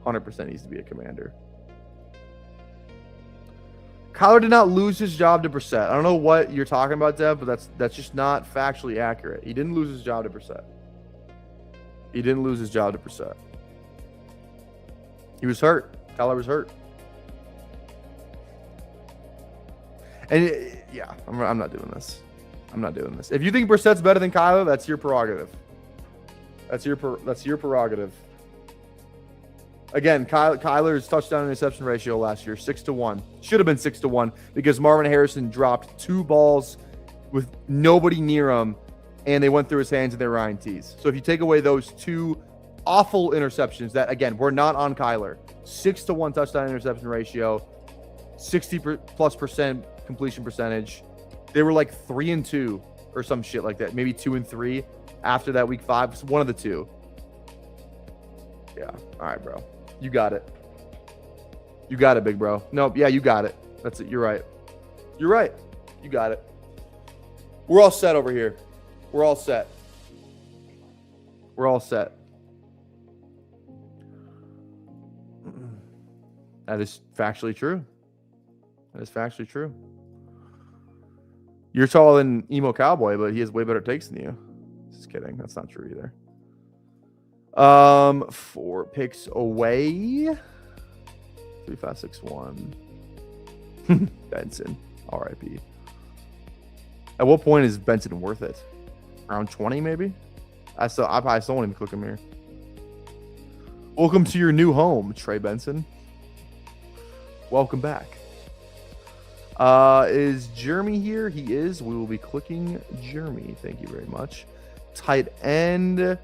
100% needs to be a commander. Kyler did not lose his job to Brissett. I don't know what you're talking about, Dev, but that's just not factually accurate. He didn't lose his job to Brissett. He was hurt. Kyler was hurt. And yeah, I'm not doing this. If you think Brissett's better than Kyler, that's your prerogative. That's your prerogative. Again, Kyler's touchdown interception ratio last year 6-1. Should have been 6-1 because Marvin Harrison dropped 2 balls with nobody near him, and they went through his hands and they were INTs. So if you take away those 2 awful interceptions that again were not on Kyler, 6-1 touchdown interception ratio, 60+% completion percentage. They were like 3-2 or some shit like that. Maybe 2-3 after that week 5. One of the 2. Yeah. All right, bro. You got it. You got it, big bro. Nope. Yeah, you got it. That's it. You're right. You got it. We're all set over here. We're all set. That is factually true. You're taller than Emo Cowboy, but he has way better takes than you. Just kidding. That's not true either. 4 picks away. 3, 5, 6, 1. Benson. RIP. At what point is Benson worth it? Around 20, maybe? I probably still won't even click him here. Welcome to your new home, Trey Benson. Welcome back. Is Jeremy here? He is. We will be clicking Jeremy. Thank you very much. Tight end.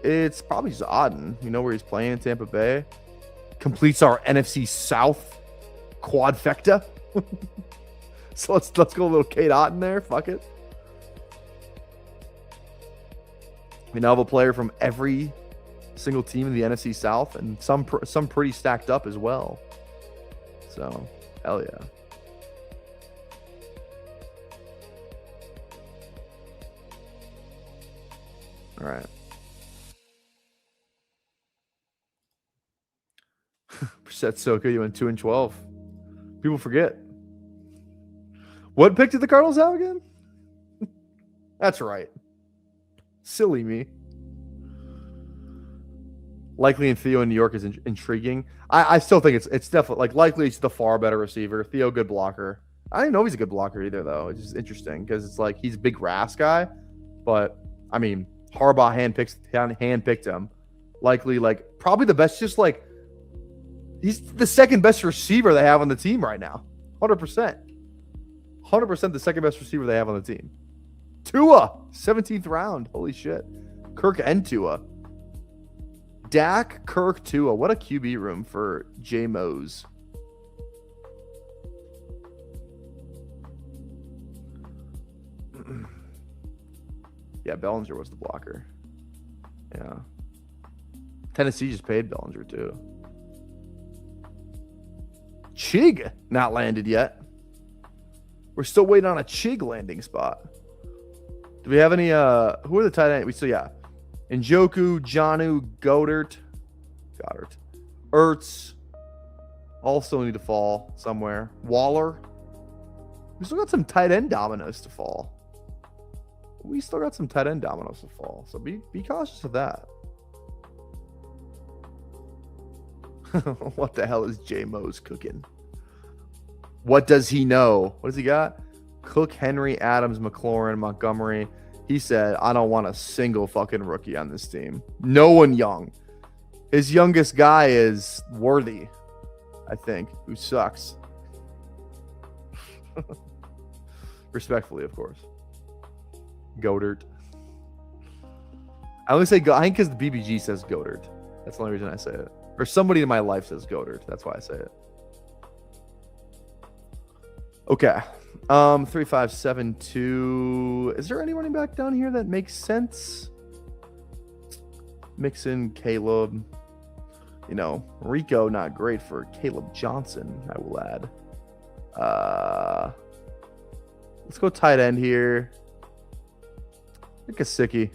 It's probably Zodden. You know where he's playing in Tampa Bay. Completes our NFC South quadfecta. So let's go a little Kate Otten there. Fuck it. We now have a player from every single team in the NFC South, and some pretty stacked up as well. So, hell yeah. All right. Brissett's so good. You went 2-12. People forget. What pick did the Cardinals have again? That's right. Silly me. Likely and Theo in New York is intriguing. I still think it's definitely Likely it's the far better receiver. Theo, good blocker. I didn't know he's a good blocker either, though. It's just interesting because it's like he's a big grass guy, but I mean Harbaugh handpicked him. Likely probably the best. Just he's the second best receiver they have on the team right now. 100%. 100% the second best receiver they have on the team. Tua, 17th round. Holy shit. Kirk and Tua. Dak, Kirk, Tua. What a QB room for J. Mose. Yeah, Bellinger was the blocker. Yeah. Tennessee just paid Bellinger too. Chig not landed yet. We're still waiting on a Chig landing spot. Do we have any who are the tight end? We still Njoku, Jonnu, Goddard, Ertz. All still need to fall somewhere. Waller. We still got some tight end dominoes to fall. So be cautious of that. What the hell is J Mo's cooking? What does he know? What does he got? Cook, Henry, Adams, McLaurin, Montgomery. He said, I don't want a single fucking rookie on this team. No one young. His youngest guy is Worthy, I think, who sucks. Respectfully, of course. Goddard. I only say I think because the BBG says Goddard. That's the only reason I say it. Or somebody in my life says Goddard. That's why I say it. Okay. 3572. Is there any running back down here that makes sense? Mixon, Caleb. You know, Rico, not great for Caleb Johnson, I will add. Let's go tight end here. Gesicki.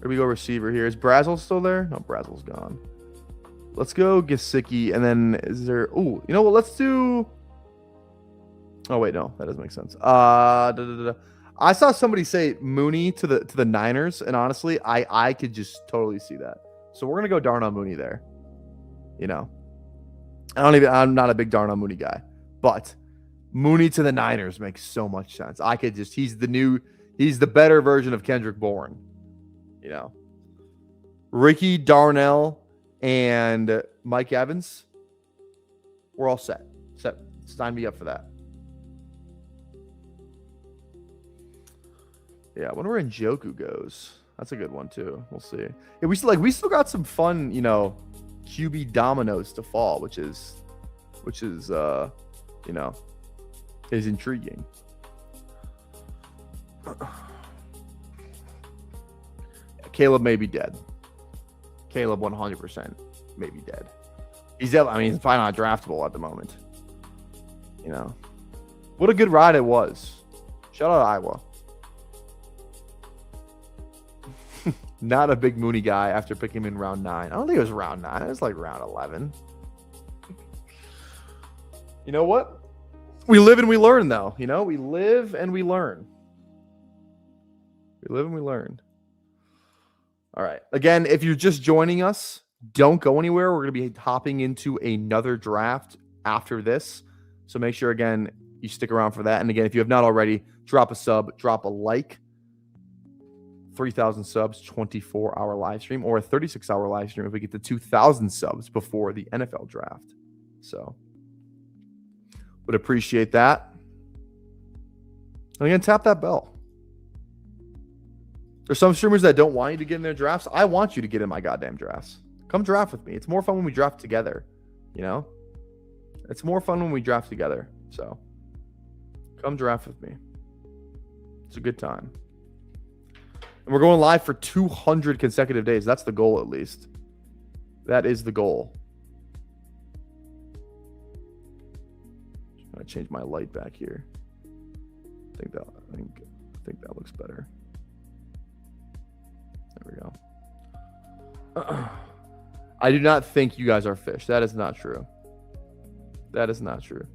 Or we go receiver here. Is Brazel still there? No, Brazel's gone. Let's go Gesicki, and then is there? Oh, you know what? Let's do. Oh wait, no, that doesn't make sense. I saw somebody say Mooney to the Niners, and honestly, I could just totally see that. So we're gonna go Darnell Mooney there. You know, I'm not a big Darnell Mooney guy, but Mooney to the Niners makes so much sense. I could just he's the better version of Kendrick Bourne. You know, Ricky, Darnell, and Mike Evans. We're all set. Sign me up for that. Yeah, I wonder where Njoku goes. That's a good one too. We'll see. Yeah, we still got some fun, you know, QB dominoes to fall, which is you know, is intriguing. Caleb may be dead. Caleb 100% may be dead. He's probably not draftable at the moment. You know, what a good ride it was. Shout out to Iowa. Not a big Mooney guy after picking him in round 9. I don't think it was round 9. It was like round 11. You know what? We live and we learn, though. You know, we live and we learn. We live and we learn. All right. Again, if you're just joining us, don't go anywhere. We're going to be hopping into another draft after this. So make sure, again, you stick around for that. And again, if you have not already, drop a sub, drop a like. 3,000 subs, 24-hour live stream, or a 36-hour live stream if we get to 2,000 subs before the NFL draft. So, would appreciate that. And again, tap that bell. There's some streamers that don't want you to get in their drafts. I want you to get in my goddamn drafts. Come draft with me. It's more fun when we draft together. You know? It's more fun when we draft together. So, come draft with me. It's a good time. And we're going live for 200 consecutive days. That's the goal, at least. That is the goal. I'm gonna change my light back here. I think that looks better. There we go. I do not think you guys are fish. That is not true. That is not true.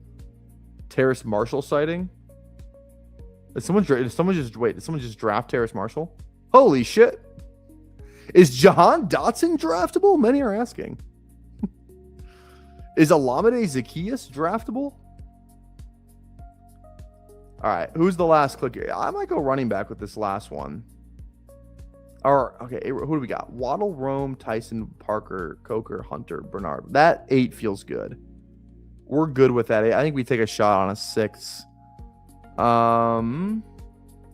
Terrace Marshall sighting. Did someone just draft Terrace Marshall? Holy shit. Is Jahan Dotson draftable? Many are asking. Is Olamide Zaccheaus draftable? All right. Who's the last click here? I might go running back with this last one. Okay. Who do we got? Waddle, Rome, Tyson, Parker, Coker, Hunter, Bernard. That 8 feels good. We're good with that 8. I think we take a shot on a 6.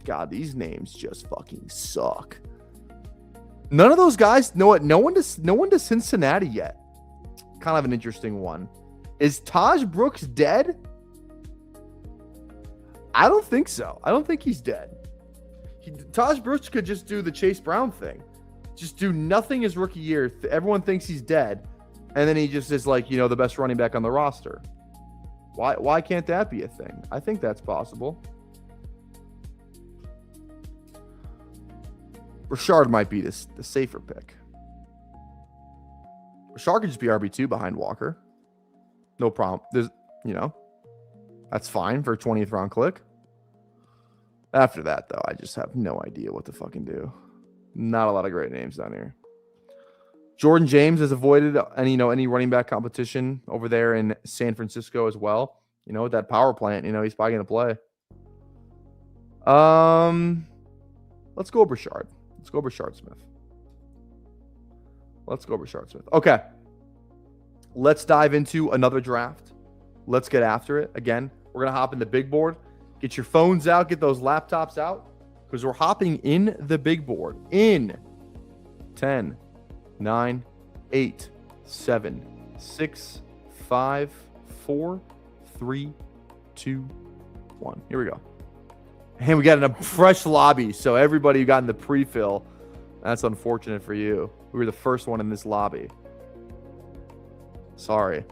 God, these names just fucking suck. None of those guys know what. No one to Cincinnati yet. Kind of an interesting one. Is Taj Brooks dead? I don't think so. I don't think he's dead. Taj Brooks could just do the Chase Brown thing. Just do nothing his rookie year. Everyone thinks he's dead. And then he just is like, the best running back on the roster. Why can't that be a thing? I think that's possible. Rashard might be the safer pick. Rashard could just be RB2 behind Walker. No problem. There's, that's fine for a 20th round click. After that, though, I just have no idea what to fucking do. Not a lot of great names down here. Jordan James has avoided any running back competition over there in San Francisco as well. That power plant, he's probably going to play. Let's go Brashard. Let's go Brashard Smith. Okay. Let's dive into another draft. Let's get after it. Again, we're going to hop in the big board. Get your phones out. Get those laptops out. Because we're hopping in the big board. In 10, 9, 8, 7, 6, 5, 4, 3, 2, 1. Here we go. And we got a fresh lobby. So everybody who got in the pre-fill, that's unfortunate for you. We were the first one in this lobby. Sorry.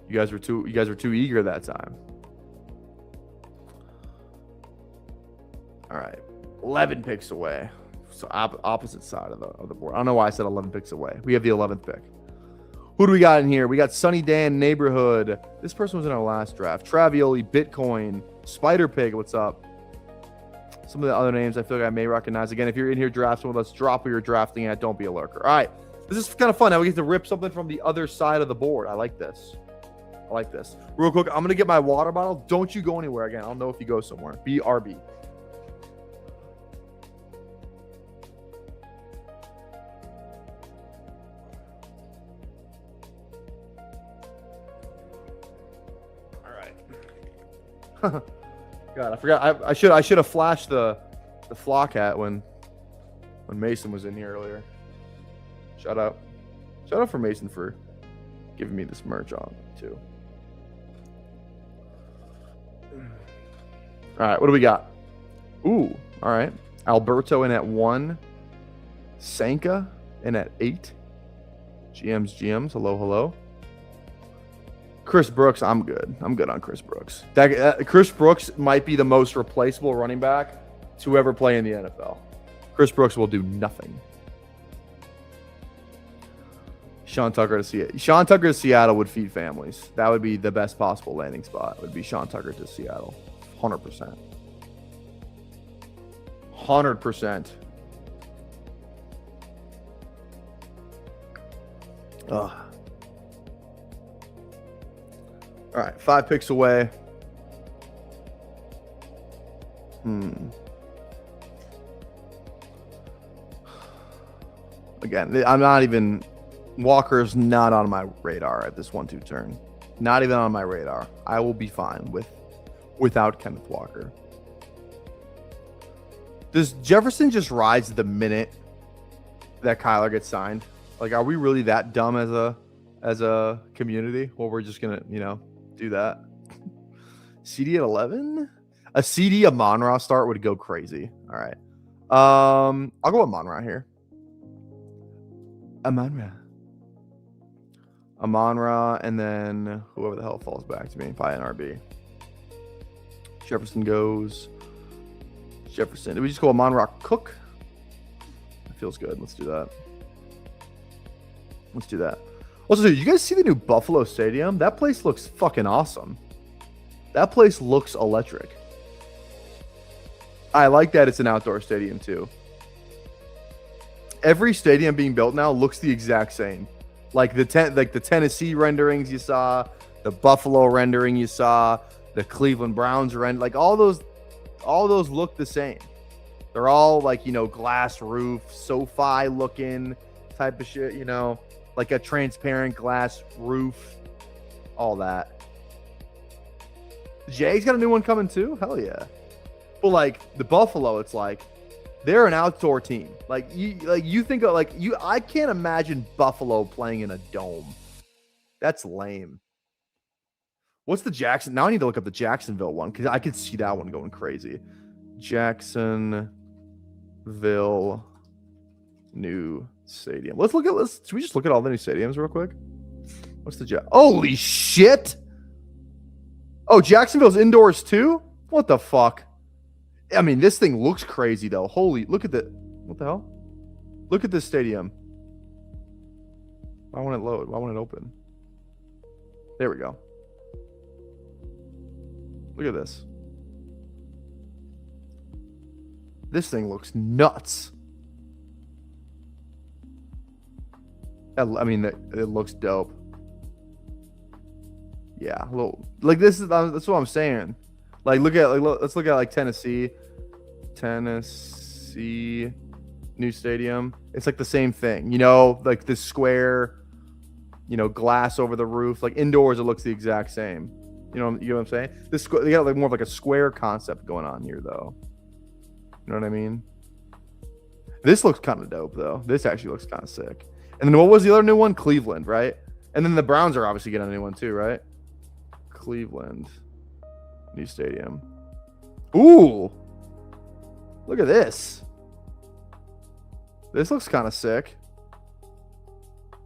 You guys were too eager that time. All right. 11 picks away. So opposite side of the board. I don't know why I said 11 picks away. We have the 11th pick. Who do we got in here? We got Sunny Dan Neighborhood. This person was in our last draft. Travioli, Bitcoin, Spider Pig. What's up? Some of the other names I feel like I may recognize. Again, if you're in here drafting with us, drop where you're drafting at. Don't be a lurker. All right. This is kind of fun. Now we get to rip something from the other side of the board. I like this. Real quick, I'm going to get my water bottle. Don't you go anywhere again. I don't know if you go somewhere. BRB. God, I forgot. I should have flashed the flock hat when Mason was in here earlier. Shout out for Mason for giving me this merch on too. All right, what do we got? Ooh, all right. Alberto in at 1. Sanka in at 8. GMs. Hello. Chris Brooks, I'm good. I'm good on Chris Brooks. Chris Brooks might be the most replaceable running back to ever play in the NFL. Chris Brooks will do nothing. Sean Tucker to Seattle would feed families. That would be the best possible landing spot. Would be Sean Tucker to Seattle. 100%. 100%. Ugh. All right, 5 picks away. Again, I'm not even... Walker's not on my radar at this 1-2 turn. Not even on my radar. I will be fine without Kenneth Walker. Does Jefferson just rise the minute that Kyler gets signed? Like, are we really that dumb as a community? Well, we're just gonna, do that. CD at 11? A CD Amon-Ra start would go crazy. All right. I'll go Amon-Ra here. Amon-Ra, and then whoever the hell falls back to me. Probably an RB. Jefferson goes. Did we just go Amon-Ra Cook? That feels good. Let's do that. Also, did you guys see the new Buffalo Stadium? That place looks fucking awesome. That place looks electric. I like that it's an outdoor stadium too. Every stadium being built now looks the exact same. Like the Tennessee renderings you saw, the Buffalo rendering you saw, the Cleveland Browns render, like all those look the same. They're all like, glass roof, SoFi looking type of shit, like a transparent glass roof, all that. Jay's got a new one coming too? Hell yeah. But like the Buffalo, it's like they're an outdoor team. You think of I can't imagine Buffalo playing in a dome. That's lame. What's the Jackson? Now I need to look up the Jacksonville one because I could see that one going crazy. Jacksonville new stadium. Should we just look at all the new stadiums real quick? What's the Holy shit! Oh, Jacksonville's indoors too? What the fuck? I mean, this thing looks crazy though. Look at what the hell? Look at this stadium. Why won't it load? Why won't it open? There we go. Look at this. This thing looks nuts. I mean, it looks dope. Yeah, a little like that's what I'm saying. Like, let's look at like Tennessee new stadium. It's like the same thing, you know, like this square, you know, glass over the roof. Like indoors, it looks the exact same. You know what I'm saying? They got like more of like a square concept going on here, though. You know what I mean? This looks kind of dope, though. This actually looks kind of sick. And then what was the other new one? Cleveland, right? And then the Browns are obviously getting a new one too, right? Cleveland new stadium. Ooh, look at this. This looks kind of sick.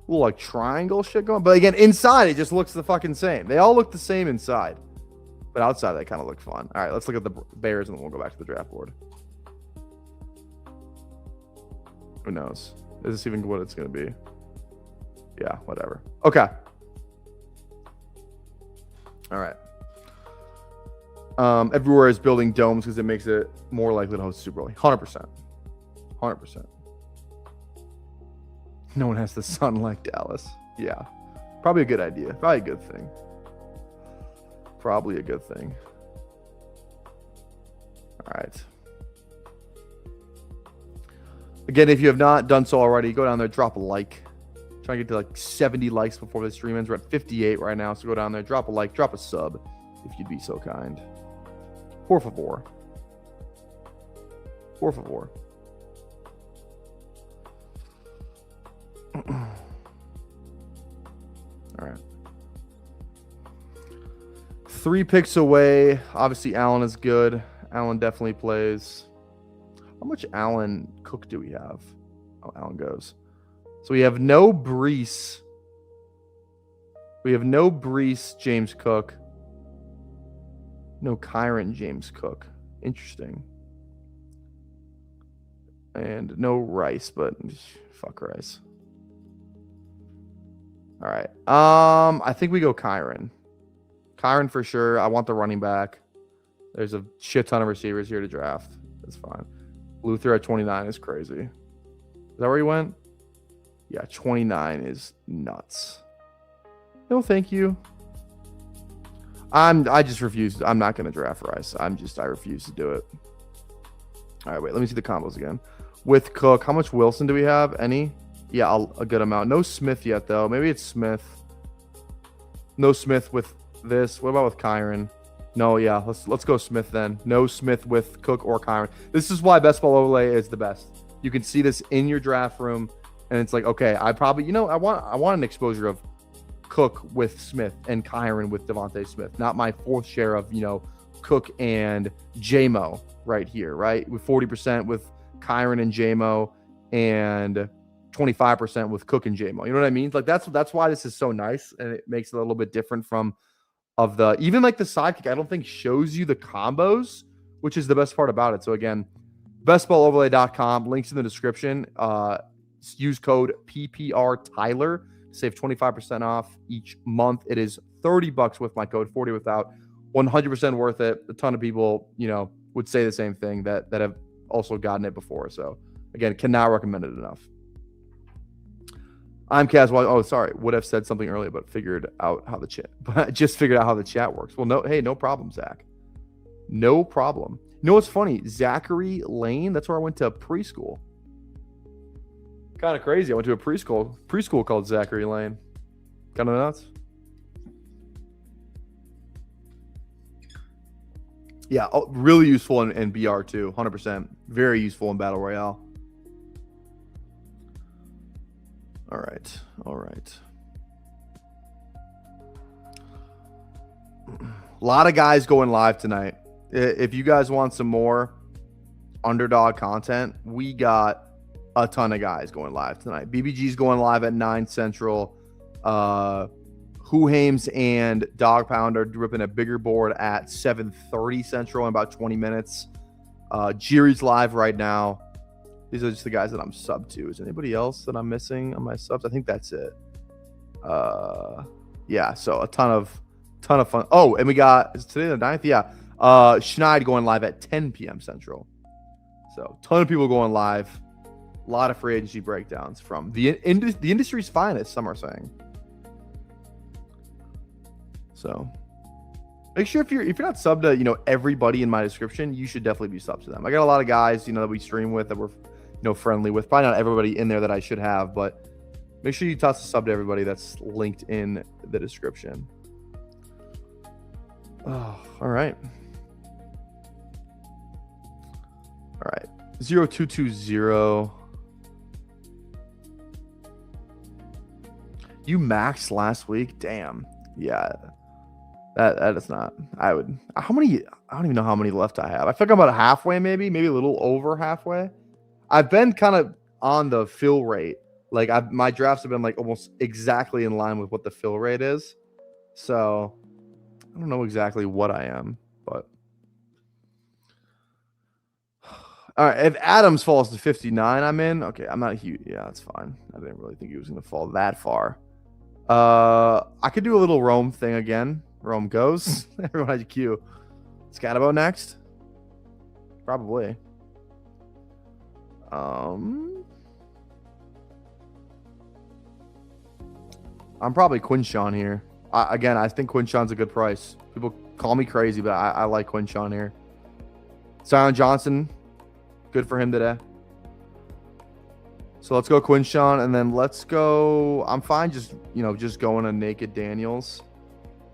Little like triangle shit going, but again, inside it just looks the fucking same. They all look the same inside, but outside they kind of look fun. All right, let's look at the Bears and then we'll go back to the draft board. Who knows? Is this even what it's gonna be? Yeah, whatever. Okay. All right. Everywhere is building domes because it makes it more likely to host Super Bowl. 100%. 100%. No one has the sun like Dallas. Yeah. Probably a good idea. Probably a good thing. Probably a good thing. All right. Again, if you have not done so already, go down there, drop a like. Try to get to like 70 likes before the stream ends. We're at 58 right now, so go down there, drop a like, drop a sub, if you'd be so kind. Por favor. Por favor. All right. 3 picks away. Obviously, Allen is good. Allen definitely plays. How much Allen Cook do we have? Oh, Allen goes. So we have no Brees. We have no Brees, James Cook. No Kyron, James Cook. Interesting. And no Rice, but fuck Rice. All right. I think we go Kyron. Kyron for sure. I want the running back. There's a shit ton of receivers here to draft. That's fine. Luther at 29 is crazy. Is that where he went? Yeah, 29 is nuts. No, thank you. I just refuse. I'm not going to draft Rice. I refuse to do it. All right, wait. Let me see the combos again. With Cook, how much Wilson do we have? Any? Yeah, a good amount. No Smith yet, though. Maybe it's Smith. No Smith with this. What about with Kyron? No, yeah. Let's go Smith then. No Smith with Cook or Kyron. This is why Best Ball Overlay is the best. You can see this in your draft room, and it's like, okay, I probably, I want an exposure of Cook with Smith and Kyron with Devontae Smith, not my fourth share of, Cook and J-Mo right here, right? With 40% with Kyron and J-Mo and 25% with Cook and J-Mo. You know what I mean? Like that's why this is so nice, and it makes it a little bit different from even like the sidekick. I don't think shows you the combos, which is the best part about it. So again, bestballoverlay.com, links in the description. Use code PPR Tyler. Save 25% off each month. It is $30 with my code, 40 without. 100% worth it. A ton of people, would say the same thing that have also gotten it before. So again, cannot recommend it enough. I'm Kaz. Oh, sorry. Would have said something earlier, but figured out how the chat. But just figured out how the chat works. Well, no problem, Zach. No problem. You know what's funny? Zachary Lane. That's where I went to preschool. Kind of crazy. I went to a preschool called Zachary Lane. Kind of nuts. Yeah, really useful in BR too. 100%. Very useful in Battle Royale. All right. A lot of guys going live tonight. If you guys want some more underdog content, we got a ton of guys going live tonight. BBG's going live at 9 Central. Who Hames and Dog Pound are ripping a bigger board at 7:30 Central in about 20 minutes. Jiri's live right now. These are just the guys that I'm sub to. Is anybody else that I'm missing on my subs? I think that's it. Yeah, so a ton of fun. Oh, and we got, is today the 9th? Yeah. Schneid going live at 10 p.m. Central. So ton of people going live. A lot of free agency breakdowns from the industry's finest, some are saying. So make sure if you're not subbed to, everybody in my description, you should definitely be subbed to them. I got a lot of guys, that we stream with that we're, friendly with. Probably not everybody in there that I should have, but make sure you toss a sub to everybody that's linked in the description. Oh, all right. All right. 0220. You maxed last week? Damn. Yeah. That is not. How many? I don't even know how many left I have. I feel like I'm about halfway, maybe a little over halfway. I've been kind of on the fill rate. Like my drafts have been like almost exactly in line with what the fill rate is. So I don't know exactly what I am, but all right. If Adams falls to 59, I'm in. Okay, I'm not huge. Yeah, that's fine. I didn't really think he was going to fall that far. I could do a little Rome thing again. Rome goes. Everyone has a queue. Scatabo next? Probably. I'm probably Quinshawn here. I think Quinshawn's a good price. People call me crazy, but I like Quinshawn here. Zion Johnson, good for him today. So let's go Quinshawn, and then let's go. I'm fine just going to Naked Daniels.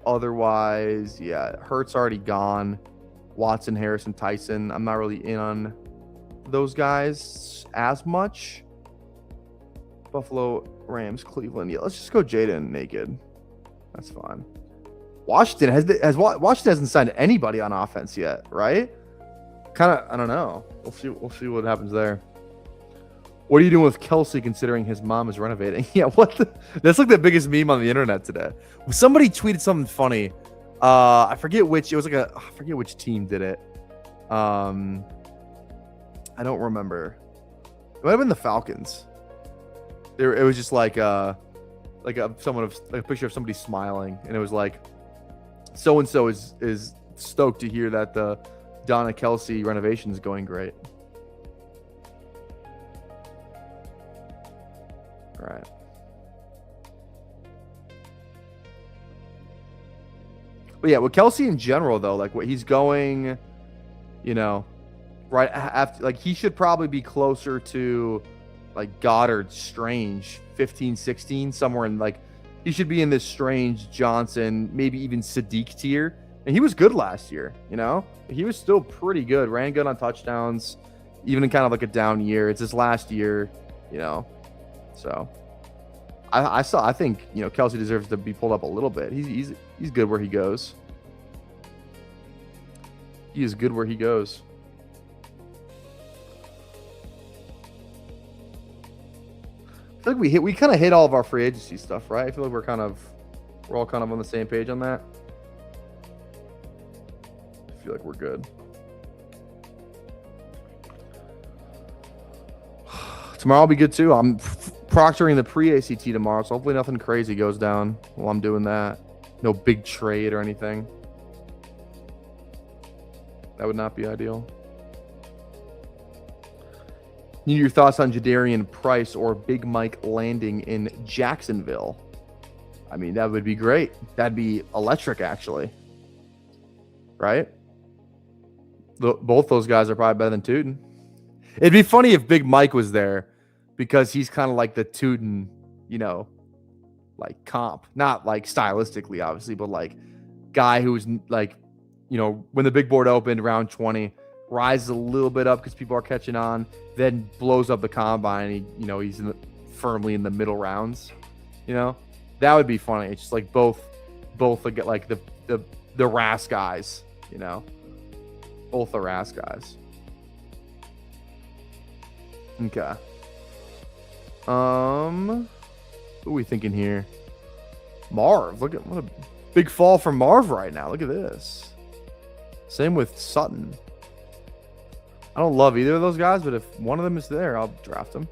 Otherwise, yeah, Hurt's already gone. Watson, Harrison, Tyson. I'm not really in on those guys as much. Buffalo, Rams, Cleveland. Yeah, let's just go Jaden Naked. That's fine. Washington Washington hasn't signed anybody on offense yet, right? Kind of, I don't know. We'll see what happens there. What are you doing with Kelsey considering his mom is renovating? Yeah, that's like the biggest meme on the internet today. Somebody tweeted something funny. I forget which team did it. I don't remember. It might have been the Falcons. It was just like a picture of somebody smiling, and it was like, so and so is stoked to hear that the Donna Kelsey renovation is going great. All right. But yeah, with Kelsey in general, though, like what he's going, right after, like he should probably be closer to like Goddard, Strange, 15, 16, somewhere in like he should be in this Strange, Johnson, maybe even Sadiq tier. And he was good last year, he was still pretty good. Ran good on touchdowns, even in kind of like a down year. It's his last year, So I think Kelsey deserves to be pulled up a little bit. He's good where he goes. He is good where he goes. I feel like we kind of hit all of our free agency stuff, right? I feel like we're all kind of on the same page on that. I feel like we're good. Tomorrow will be good too. I'm proctoring the pre-ACT tomorrow, so hopefully nothing crazy goes down while I'm doing that. No big trade or anything. That would not be ideal. Need your thoughts on Jadarian Price or Big Mike landing in Jacksonville? I mean, that would be great. That'd be electric, actually. Right? Both those guys are probably better than Tootin. It'd be funny if Big Mike was there because he's kind of like the Tootin, like comp. Not like stylistically, obviously, but like guy who's like, when the big board opened round 20, rises a little bit up because people are catching on, then blows up the combine. And he's firmly in the middle rounds. That would be funny. It's just like both like the the RAS guys, you know, both the RAS guys. Okay. What are we thinking here? Marv, look at what a big fall from Marv right now. Look at this. Same with Sutton. I don't love either of those guys, but if one of them is there, I'll draft them.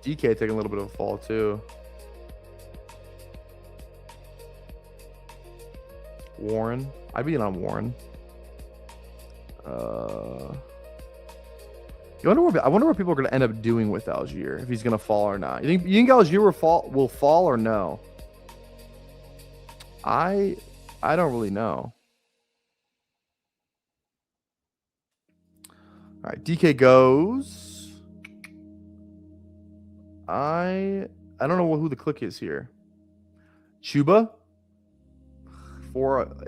DK taking a little bit of a fall too. Warren. I'd be in on Warren. I wonder what people are going to end up doing with Algier, if he's going to fall or not. You think Algier will fall or no? I don't really know. All right, DK goes. I don't know who the click is here. Chuba.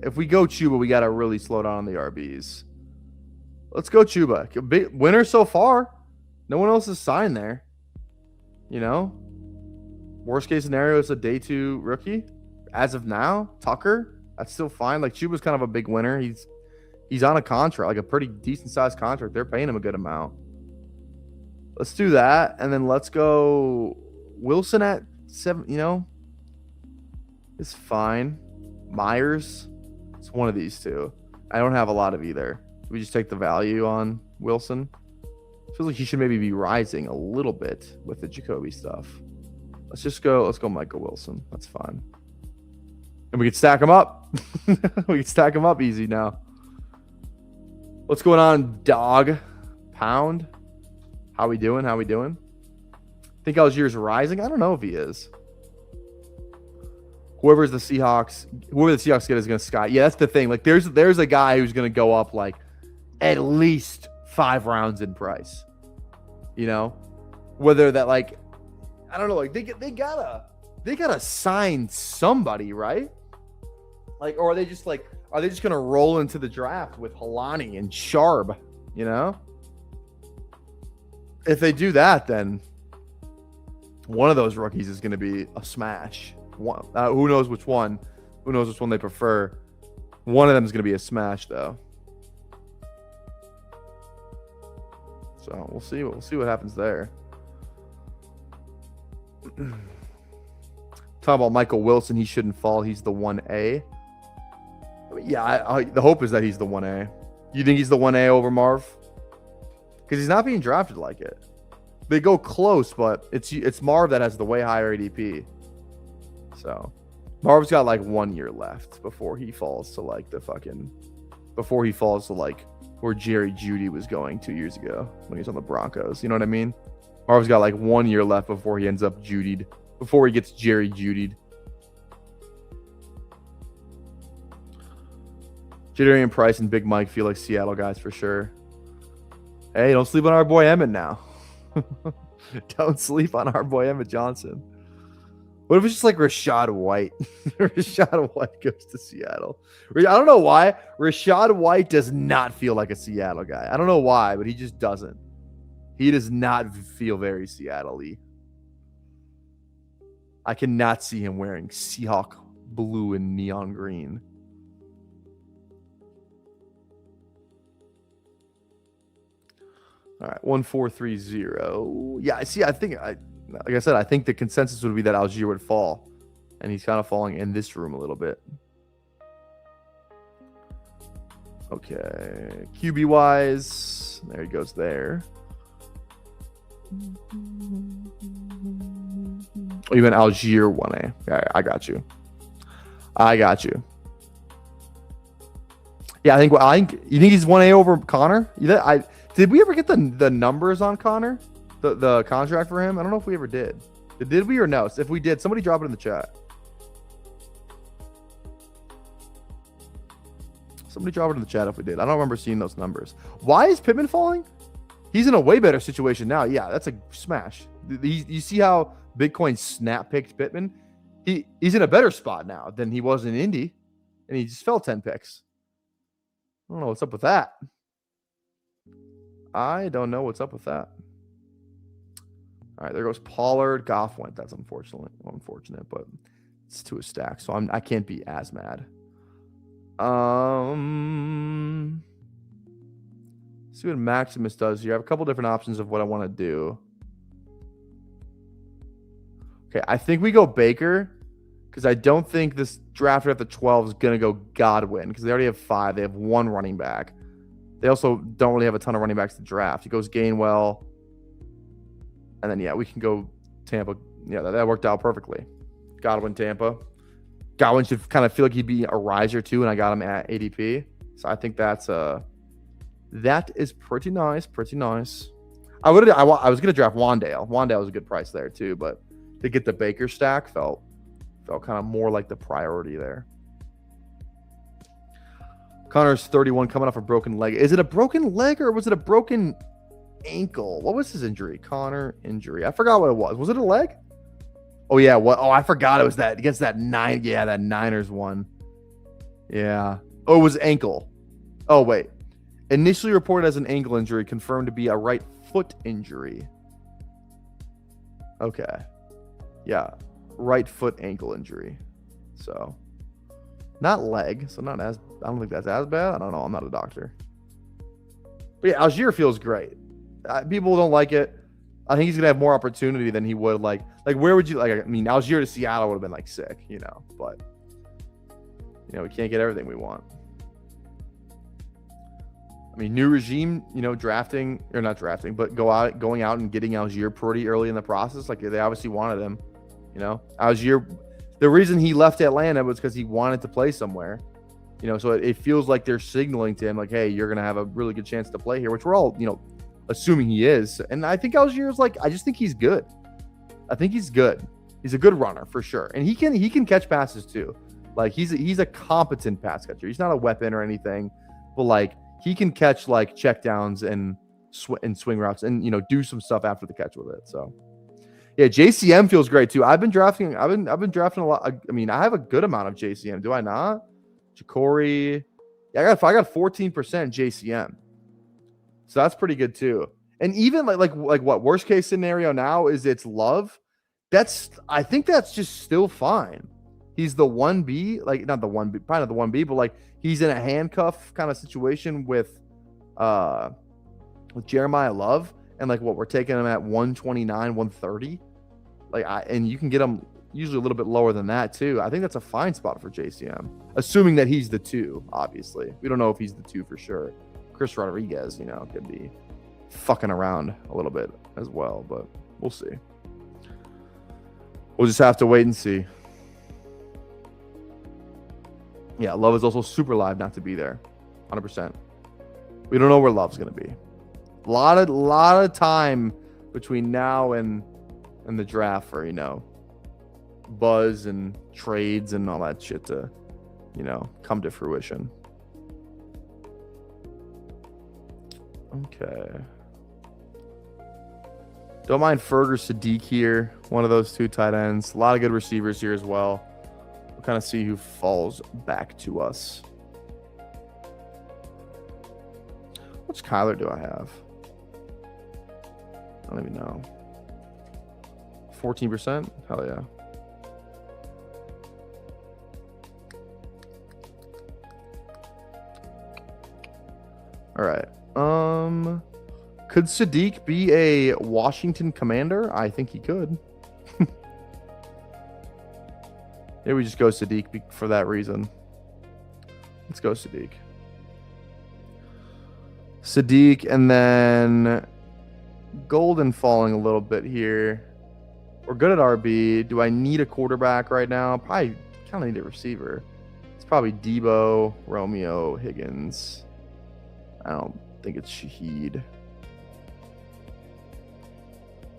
If we go Chuba, we got to really slow down on the RBs. Let's go Chuba. Big winner so far. No one else is signed there. You know? Worst case scenario is a day 2 rookie. As of now, Tucker, that's still fine. Like, Chuba's kind of a big winner. He's on a contract, like a pretty decent sized contract. They're paying him a good amount. Let's do that. And then let's go Wilson at 7, you know? It's fine. Myers. It's one of these two. I don't have a lot of either. We just take the value on Wilson. Feels like he should maybe be rising a little bit with the Jacoby stuff. Let's go Michael Wilson. That's fine. And we can stack him up. We can stack him up easy now. What's going on, dog? Pound? How we doing? Think Algier's rising? I don't know if he is. Whoever the Seahawks get is going to sky. Yeah, that's the thing. Like, there's a guy who's going to go up like at least 5 rounds in price. You know, whether that, like, I don't know, like they gotta sign somebody, right? Like, or are they just gonna roll into the draft with Halani and Sharb? You know, if they do that, then one of those rookies is gonna be a smash. Who knows which one? Who knows which one they prefer? One of them is gonna be a smash, though. So we'll see. We'll see what happens there. Talking about Michael Wilson, he shouldn't fall. He's the 1A. I mean, yeah, the hope is that he's the 1A. You think he's the 1A over Marv? Because he's not being drafted like it. They go close, but it's Marv that has the way higher ADP. So Marv's got like 1 year left before he falls to like where Jerry Jeudy was going 2 years ago when he was on the Broncos. You know what I mean? Marv's got like 1 year left before he ends up Judied. Before he gets Jerry Jeudied. Jadarian Price and Big Mike feel like Seattle guys for sure. Hey, don't sleep on our boy Emmett now. Don't sleep on our boy Emmett Johnson. What if it's just like Rachaad White? Rachaad White goes to Seattle. I don't know why. Rachaad White does not feel like a Seattle guy. I don't know why, but he just doesn't. He does not feel very Seattle-y. I cannot see him wearing Seahawk blue and neon green. All right, 1430. Yeah, see, like I said, I think the consensus would be that Algier would fall. And he's kind of falling in this room a little bit. Okay. QB-wise, there he goes there. Oh, you meant Algier 1A. Yeah, I got you. Yeah, I think you think he's 1A over Connor? Did we ever get the numbers on Connor? The contract for him? I don't know if we ever did. Did we or no? If we did, somebody drop it in the chat. Somebody drop it in the chat if we did. I don't remember seeing those numbers. Why is Pittman falling? He's in a way better situation now. Yeah, that's a smash. You see how Bitcoin snap picked Pittman? He's in a better spot now than he was in Indy, and he just fell 10 picks. I don't know what's up with that. All right, there goes Pollard. Goff went. That's unfortunate, but It's to a stack, so I can't be as mad. See what Maximus does here. I have a couple different options of what I want to do. Okay, I think we go Baker because I don't think this draft at the 12 is going to go Godwin because they already have 5. They have 1 running back. They also don't really have a ton of running backs to draft. He goes Gainwell. And then, yeah, we can go Tampa. Yeah, that worked out perfectly. Godwin, Tampa. Godwin should kind of feel like he'd be a riser too, and I got him at ADP. So I think that is pretty nice. Pretty nice. I was gonna draft Wandale. Wandale was a good price there too, but to get the Baker stack felt kind of more like the priority there. Connor's 31 coming off a broken leg. Is it a broken leg or was it a broken ankle? What was his injury? Connor injury. I forgot what it was. Was it a leg? Oh yeah. What? Oh, I forgot it was that against that that Niners one. Yeah. Oh, it was ankle. Oh wait. Initially reported as an ankle injury, confirmed to be a right foot injury. Okay. Yeah. Right foot ankle injury. So not leg. So not as, I don't think that's as bad. I don't know. I'm not a doctor. But yeah, Algier feels great. People don't like it. I think he's gonna have more opportunity than he would like where would you like? I mean, Algier to Seattle would have been like sick, but we can't get everything we want. I mean, new regime, drafting or not drafting, but going out and getting Algier pretty early in the process. Like they obviously wanted him, Algier. The reason he left Atlanta was because he wanted to play somewhere, so it feels like they're signaling to him like, hey, you're gonna have a really good chance to play here, which we're all, assuming he is. And I think Algier is I just think he's good. I think he's good. He's a good runner for sure. And he can catch passes too. Like he's a competent pass catcher. He's not a weapon or anything, but he can catch check downs and swing routes and, do some stuff after the catch with it. So yeah, JCM feels great too. I've been drafting a lot. I mean, I have a good amount of JCM. Do I not? Jacory. Yeah, I got 14% JCM. So that's pretty good too. And even like what worst case scenario now is it's Love. I think that's just still fine. He's the 1B, not the 1B, probably not the 1B, but he's in a handcuff kind of situation with Jeremiah Love, and we're taking him at 129, 130. And you can get him usually a little bit lower than that too. I think that's a fine spot for JCM, assuming that he's the 2. Obviously, we don't know if he's the 2 for sure. Chris Rodriguez, could be fucking around a little bit as well, but we'll see. We'll just have to wait and see. Yeah, Love is also super live not to be there. 100%. We don't know where Love's going to be. A lot of time between now and the draft for, buzz and trades and all that shit to, come to fruition. Okay. Don't mind Ferg or Sadiq here. One of those 2 tight ends. A lot of good receivers here as well. We'll kind of see who falls back to us. Which Kyler do I have? I don't even know. 14%? Hell yeah. All right. Could Sadiq be a Washington Commander? I think he could. Maybe we just go Sadiq for that reason. Let's go Sadiq. Sadiq, and then Golden falling a little bit here. We're good at RB. Do I need a quarterback right now? Probably kind of need a receiver. It's probably Debo, Romeo, Higgins. I don't think it's Shaheed.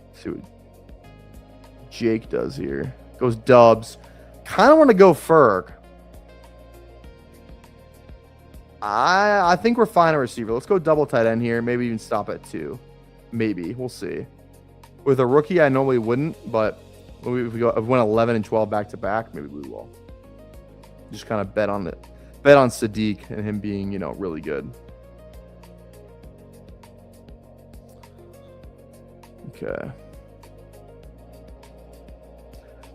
Let's see what Jake does here. Goes Dubs. Kind of want to go Ferg. I think we're fine at receiver. Let's go double tight end here. Maybe even stop at 2. Maybe. We'll see. With a rookie, I normally wouldn't, but if we went 11 and 12 back to back, maybe we will. Just kind of bet on Sadiq and him being, really good. Okay.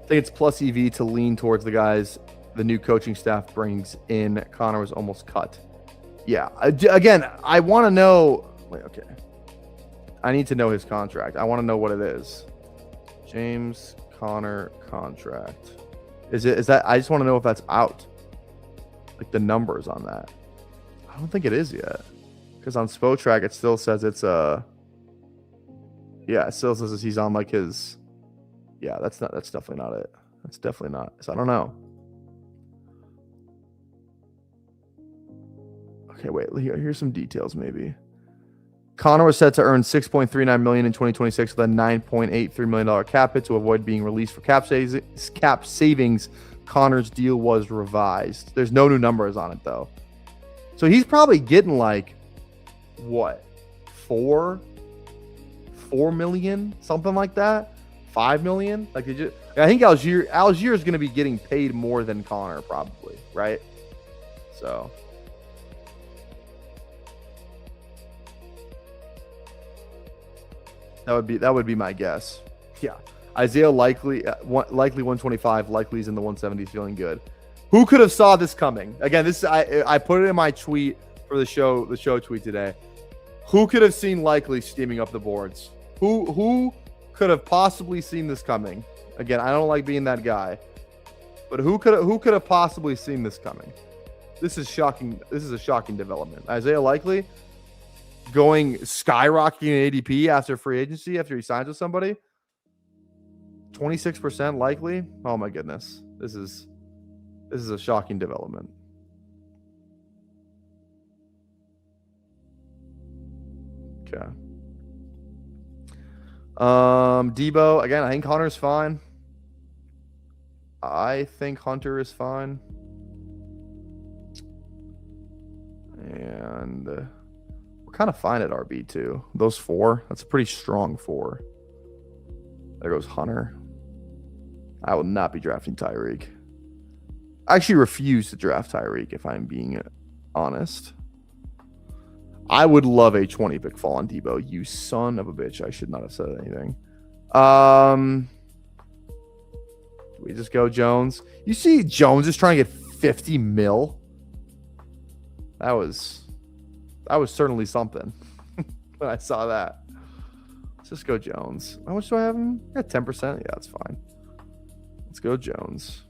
I think it's plus EV to lean towards the guys the new coaching staff brings in. Connor was almost cut. Yeah. Again, I want to know. Wait, okay. I need to know his contract. I want to know what it is. James Conner contract. Is that? I just want to know if that's out. Like the numbers on that. I don't think it is yet. Because on Spotrac it still says it's yeah, it still says he's on like his. Yeah, that's definitely not it. That's definitely not. So I don't know. Okay, wait. Here's some details maybe. Connor was set to earn $6.39 million in 2026 with a $9.83 million cap hit to avoid being released for cap savings. Connor's deal was revised. There's no new numbers on it though. So he's probably getting like what? 4 million, something like that. 5 million. Like I think Algier is going to be getting paid more than Connor probably, right? So that would be my guess. Yeah. Isaiah likely 125, likely's in the 170s, feeling good. Who could have saw this coming? Again, this I put it in my tweet for the show tweet today. Who could have seen likely steaming up the boards? Who could have possibly seen this coming? Again, I don't like being that guy. But who could have possibly seen this coming? This is shocking. This is a shocking development. Isaiah Likely going skyrocketing in ADP after free agency, after he signs with somebody. 26% likely. Oh my goodness. This is a shocking development. Okay. Debo, again, I think Hunter's fine. I think Hunter is fine. And we're kind of fine at RB too. Those 4, that's a pretty strong 4. There goes Hunter. I will not be drafting Tyreek. I actually refuse to draft Tyreek if I'm being honest. I would love a 20 pick fall on Debo. You son of a bitch. I should not have said anything. We just go Jones. You see Jones is trying to get 50 mil. That was certainly something when I saw that. Let's just go Jones. How much do I have him? Yeah, 10%. Yeah, that's fine. Let's go Jones.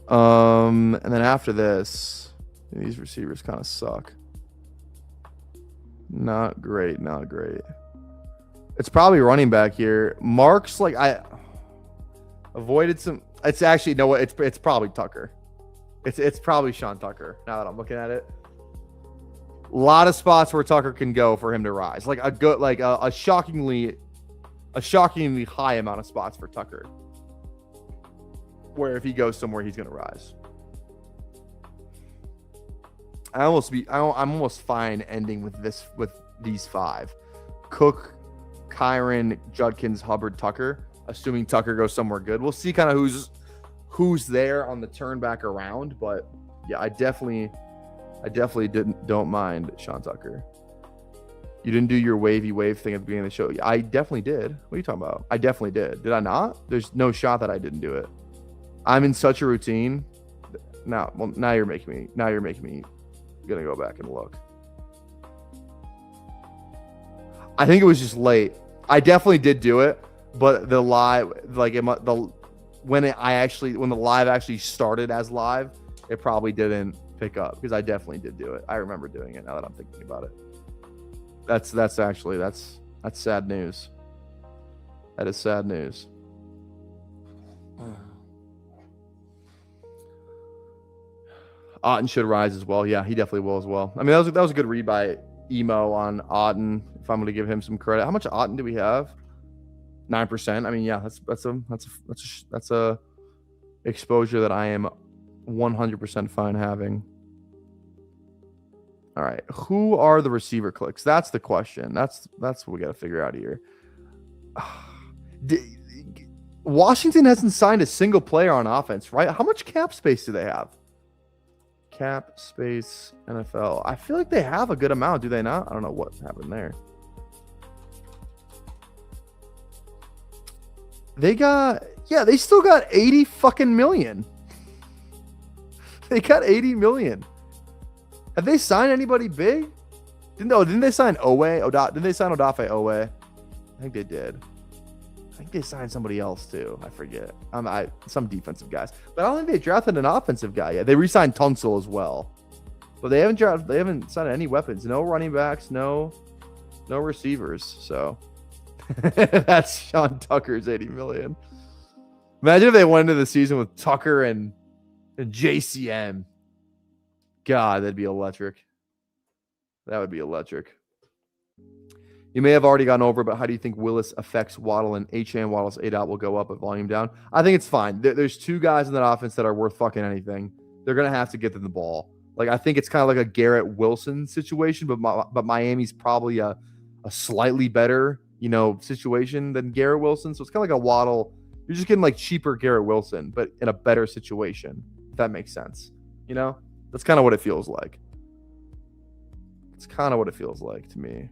And then after this, these receivers kind of suck. Not great. It's probably running back here. Mark's like I avoided some. It's actually no. It's probably Tucker. It's probably Sean Tucker. Now that I'm looking at it, a lot of spots where Tucker can go for him to rise. Like a shockingly high amount of spots for Tucker. Where if he goes somewhere, he's gonna rise. I'm almost fine ending with these 5: Cook, Kyron, Judkins, Hubbard, Tucker. Assuming Tucker goes somewhere good, we'll see kind of who's there on the turn back around. But yeah, I definitely don't mind Sean Tucker. You didn't do your wave thing at the beginning of the show. I definitely did. What are you talking about? I definitely did. Did I not? There's no shot that I didn't do it. I'm in such a routine. Now you're making me gonna go back and look. I think it was just late. I definitely did do it, but the live, like when the live actually started as live, it probably didn't pick up because I definitely did do it. I remember doing it now that I'm thinking about it. That's sad news. That is sad news. Otten should rise as well. Yeah, he definitely will as well. I mean, that was a good read by Emo on Otten. If I'm going to give him some credit, how much Otten do we have? 9%. I mean, yeah, that's a exposure that I am 100% fine having. All right, who are the receiver clicks? That's the question. That's what we got to figure out here. Washington hasn't signed a single player on offense, right? How much cap space do they have? Cap space NFL. I feel like they have a good amount. Do they not? I don't know what happened there. They still got 80 fucking million. They got 80 million. Have they signed anybody big? Didn't they sign Owe? Didn't they sign Odafe Owe? I think they did. I think they signed somebody else too. I forget. Some defensive guys. But I don't think they drafted an offensive guy yet. They re-signed Tunsil as well. But they haven't signed any weapons. No running backs, no receivers. So that's Sean Tucker's 80 million. Imagine if they went into the season with Tucker and JCM. God, that'd be electric. That would be electric. You may have already gone over, but how do you think Willis affects Waddle and Achane? Waddle's ADOT will go up, but volume down. I think it's fine. There's two guys in that offense that are worth fucking anything. They're going to have to get them the ball. Like, I think it's kind of like a Garrett Wilson situation, but Miami's probably a slightly better, situation than Garrett Wilson. So it's kind of like a Waddle. You're just getting like cheaper Garrett Wilson, but in a better situation, if that makes sense. That's kind of what it feels like. It's kind of what it feels like to me.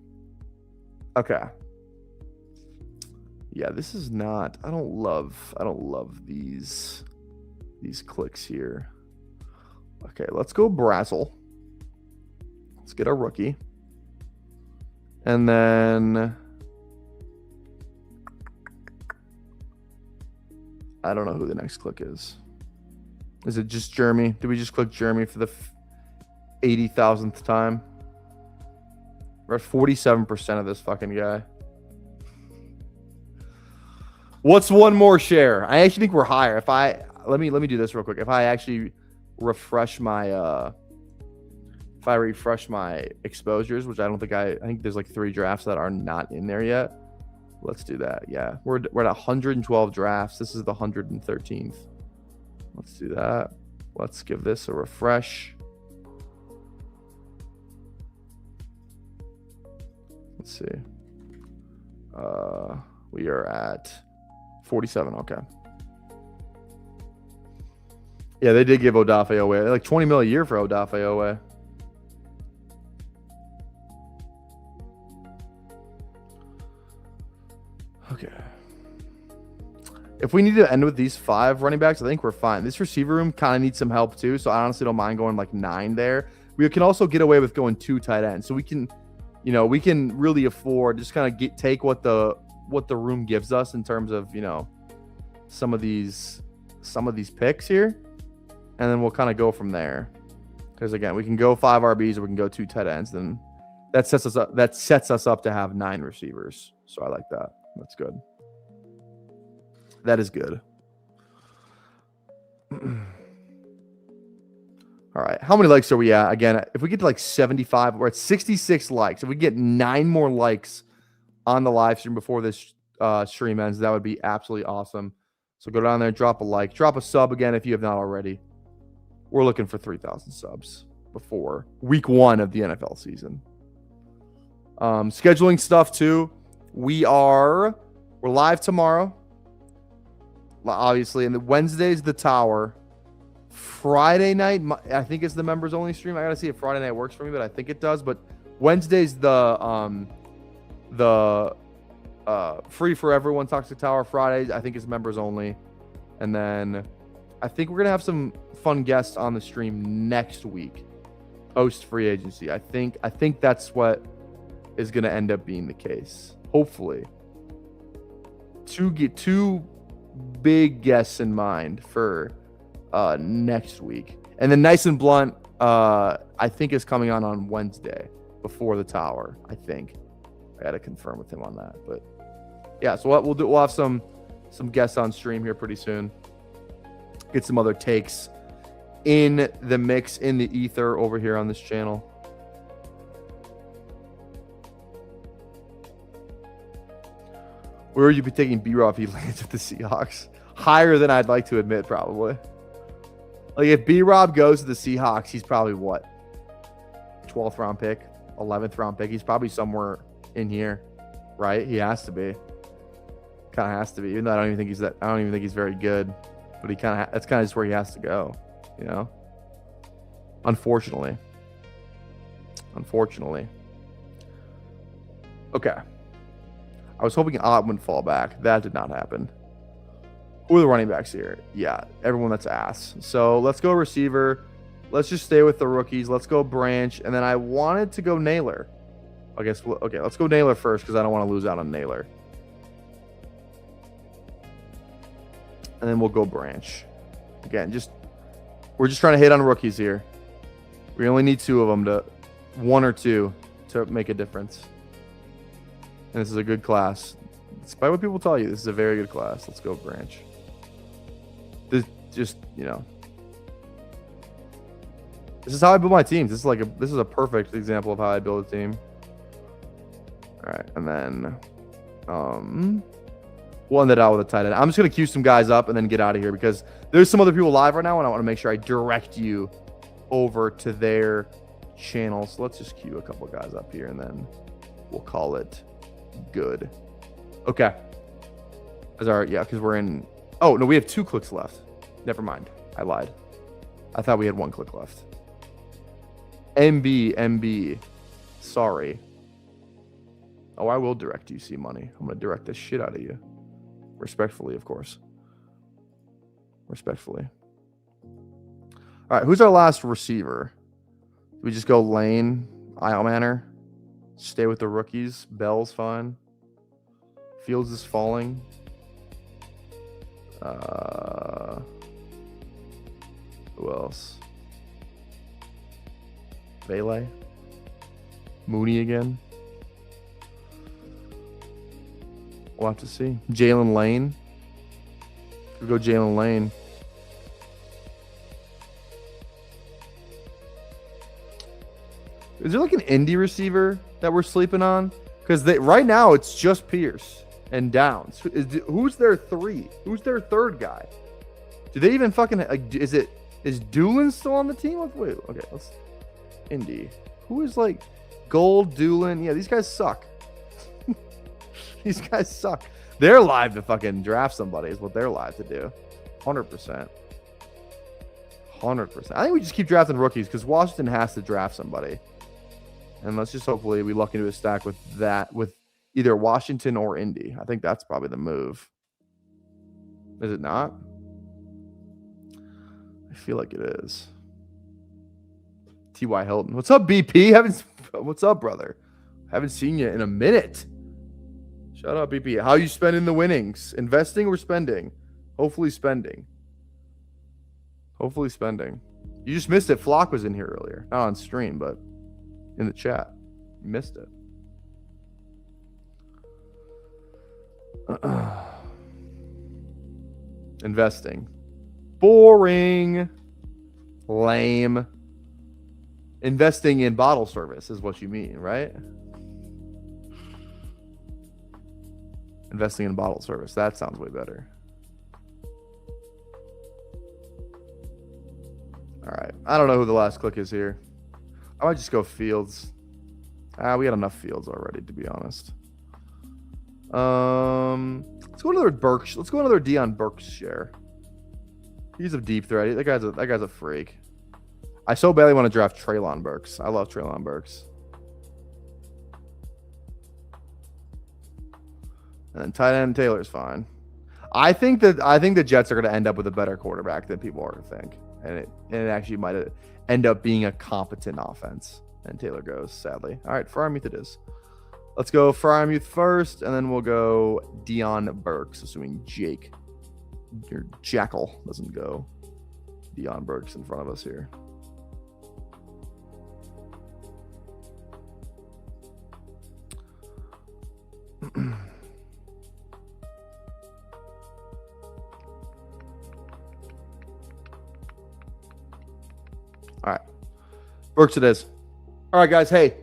Okay. Yeah, this is not. I don't love these clicks here. Okay, let's go Brazzle. Let's get a rookie. And then I don't know who the next click is. Is it just Jeremy? Did we just click Jeremy for the 80,000th time? We're at 47% of this fucking guy. What's one more share? I actually think we're higher. Let me do this real quick. If I actually refresh my exposures, which I think there's like 3 drafts that are not in there yet. Let's do that. Yeah, we're at 112 drafts. This is the 113th. Let's do that. Let's give this a refresh. Let's see. We are at 47. Okay. Yeah, they did give Odafe away. Like 20 mil a year for Odafe away. Okay. If we need to end with these 5 running backs, I think we're fine. This receiver room kind of needs some help too, so I honestly don't mind going like 9 there. We can also get away with going 2 tight ends, so we can really afford just kind of take what the room gives us in terms of some of these picks here, and then we'll kind of go from there. Because again, we can go 5 RBs or we can go 2 tight ends, then that sets us up to have 9 receivers. So I like that. That's good. That is good. All right. How many likes are we at? Again, if we get to like 75, we're at 66 likes. If we get 9 more likes on the live stream before this stream ends, that would be absolutely awesome. So go down there, drop a like, drop a sub again if you have not already. We're looking for 3,000 subs before week 1 of the NFL season. Scheduling stuff too. We're live tomorrow, obviously, and the Wednesday's the Tower. Friday night, I think it's the members only stream. I gotta see if Friday night works for me, but I think it does. But Wednesday's the free for everyone Toxic Tower. Friday, I think it's members only, and then I think we're gonna have some fun guests on the stream next week, post free agency. I think that's what is gonna end up being the case. Hopefully, two big guests in mind for next week, and then Nice and Blunt I think is coming on Wednesday before the Tower. I think I gotta confirm with him on that, but yeah. So what we'll have some guests on stream here pretty soon. Get some other takes in the mix, in the ether over here on this channel. Where would you be taking B-Rob if he lands with the Seahawks? Higher than I'd like to admit, probably. Like, if B-Rob goes to the Seahawks, he's probably what? 12th round pick, 11th round pick. He's probably somewhere in here, right? He has to be. Kind of has to be. Even though I don't even think he's very good, but that's kind of just where he has to go, Unfortunately. Okay. I was hoping Ott wouldn't fall back. That did not happen. Who are the running backs here? Yeah, everyone that's ass. So let's go receiver. Let's just stay with the rookies. Let's go Branch. And then I wanted to go Naylor. I guess, okay, let's go Naylor first because I don't want to lose out on Naylor. And then we'll go Branch. Again, we're just trying to hit on rookies here. We only need 2 of them one or two to make a difference. And this is a good class. Despite what people tell you, this is a very good class. Let's go Branch. This just, this is how I build my teams. This is a perfect example of how I build a team. All right, and then we'll end it out with a tight end. I'm just gonna queue some guys up and then get out of here because there's some other people live right now, and I want to make sure I direct you over to their channel. So let's just queue a couple guys up here, and then we'll call it good. Okay. Because we're in. Oh no, we have 2 clicks left. Never mind, I lied. I thought we had 1 click left. MB. Sorry. Oh, I will direct you, C Money. I'm gonna direct the shit out of you. Respectfully, of course. Respectfully. All right, who's our last receiver? Do we just go Lane, Isle Manor? Stay with the rookies. Bell's fine. Fields is falling. Who else? Vele? Mooney again? We'll have to see. Jalen Lane. We'll go Jalen Lane. Is there like an indie receiver that we're sleeping on? Because right now it's just Pierce and Downs. Who's their 3? Who's their 3rd guy? Do they even fucking is Doolin still on the team? Wait, okay, let's indie. Who is like Gold, Doolin? Yeah, these guys suck. These guys suck. They're live to fucking draft somebody is what they're live to do. 100%. 100%. I think we just keep drafting rookies because Washington has to draft somebody. And let's just hopefully we luck into a stack with that, with either Washington or Indy. I think that's probably the move. Is it not? I feel like it is. T.Y. Hilton. What's up, BP? What's up, brother? Haven't seen you in a minute. Shout out, BP. How you spending the winnings? Investing or spending? Hopefully spending. Hopefully spending. You just missed it. Flock was in here earlier. Not on stream, but in the chat. You missed it. Investing. Boring. Lame. Investing in bottle service is what you mean, right? Investing in bottle service. That sounds way better. All right. I don't know who the last click is here. I might just go Fields. We got enough Fields already, to be honest. Let's go another Burks. Let's go another Deion Burks share. He's a deep threat. That guy's a freak. I so badly want to draft Treylon Burks. I love Treylon Burks. And then tight end Taylor's fine. I think the Jets are going to end up with a better quarterback than people are to think, and it actually might end up being a competent offense. And Taylor goes, sadly. All right, Freiermuth it is. Let's go Freiermuth first, and then we'll go Deion Burks, assuming Jake, your Jackal, doesn't go Deion Burks in front of us here. All right, Burks it is. All right, guys. Hey,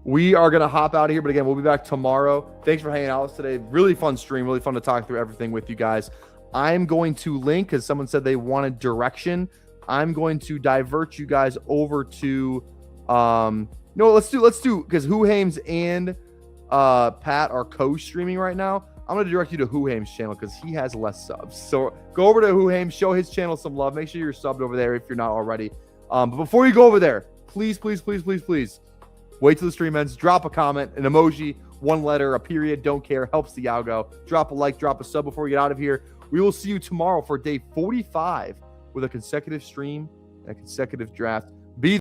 we are going to hop out of here. But again, we'll be back tomorrow. Thanks for hanging out with us today. Really fun stream. Really fun to talk through everything with you guys. I'm going to link, because someone said they wanted direction. I'm going to divert you guys over to, let's do, because Huhames and Pat are co-streaming right now. I'm going to direct you to Huhames' channel because he has less subs. So go over to Huhames, show his channel some love. Make sure you're subbed over there if you're not already. But before you go over there, please wait till the stream ends. Drop a comment, an emoji, one letter, a period, don't care, helps the algo. Drop a like, drop a sub before we get out of here. We will see you tomorrow for day 45 with a consecutive stream and a consecutive draft.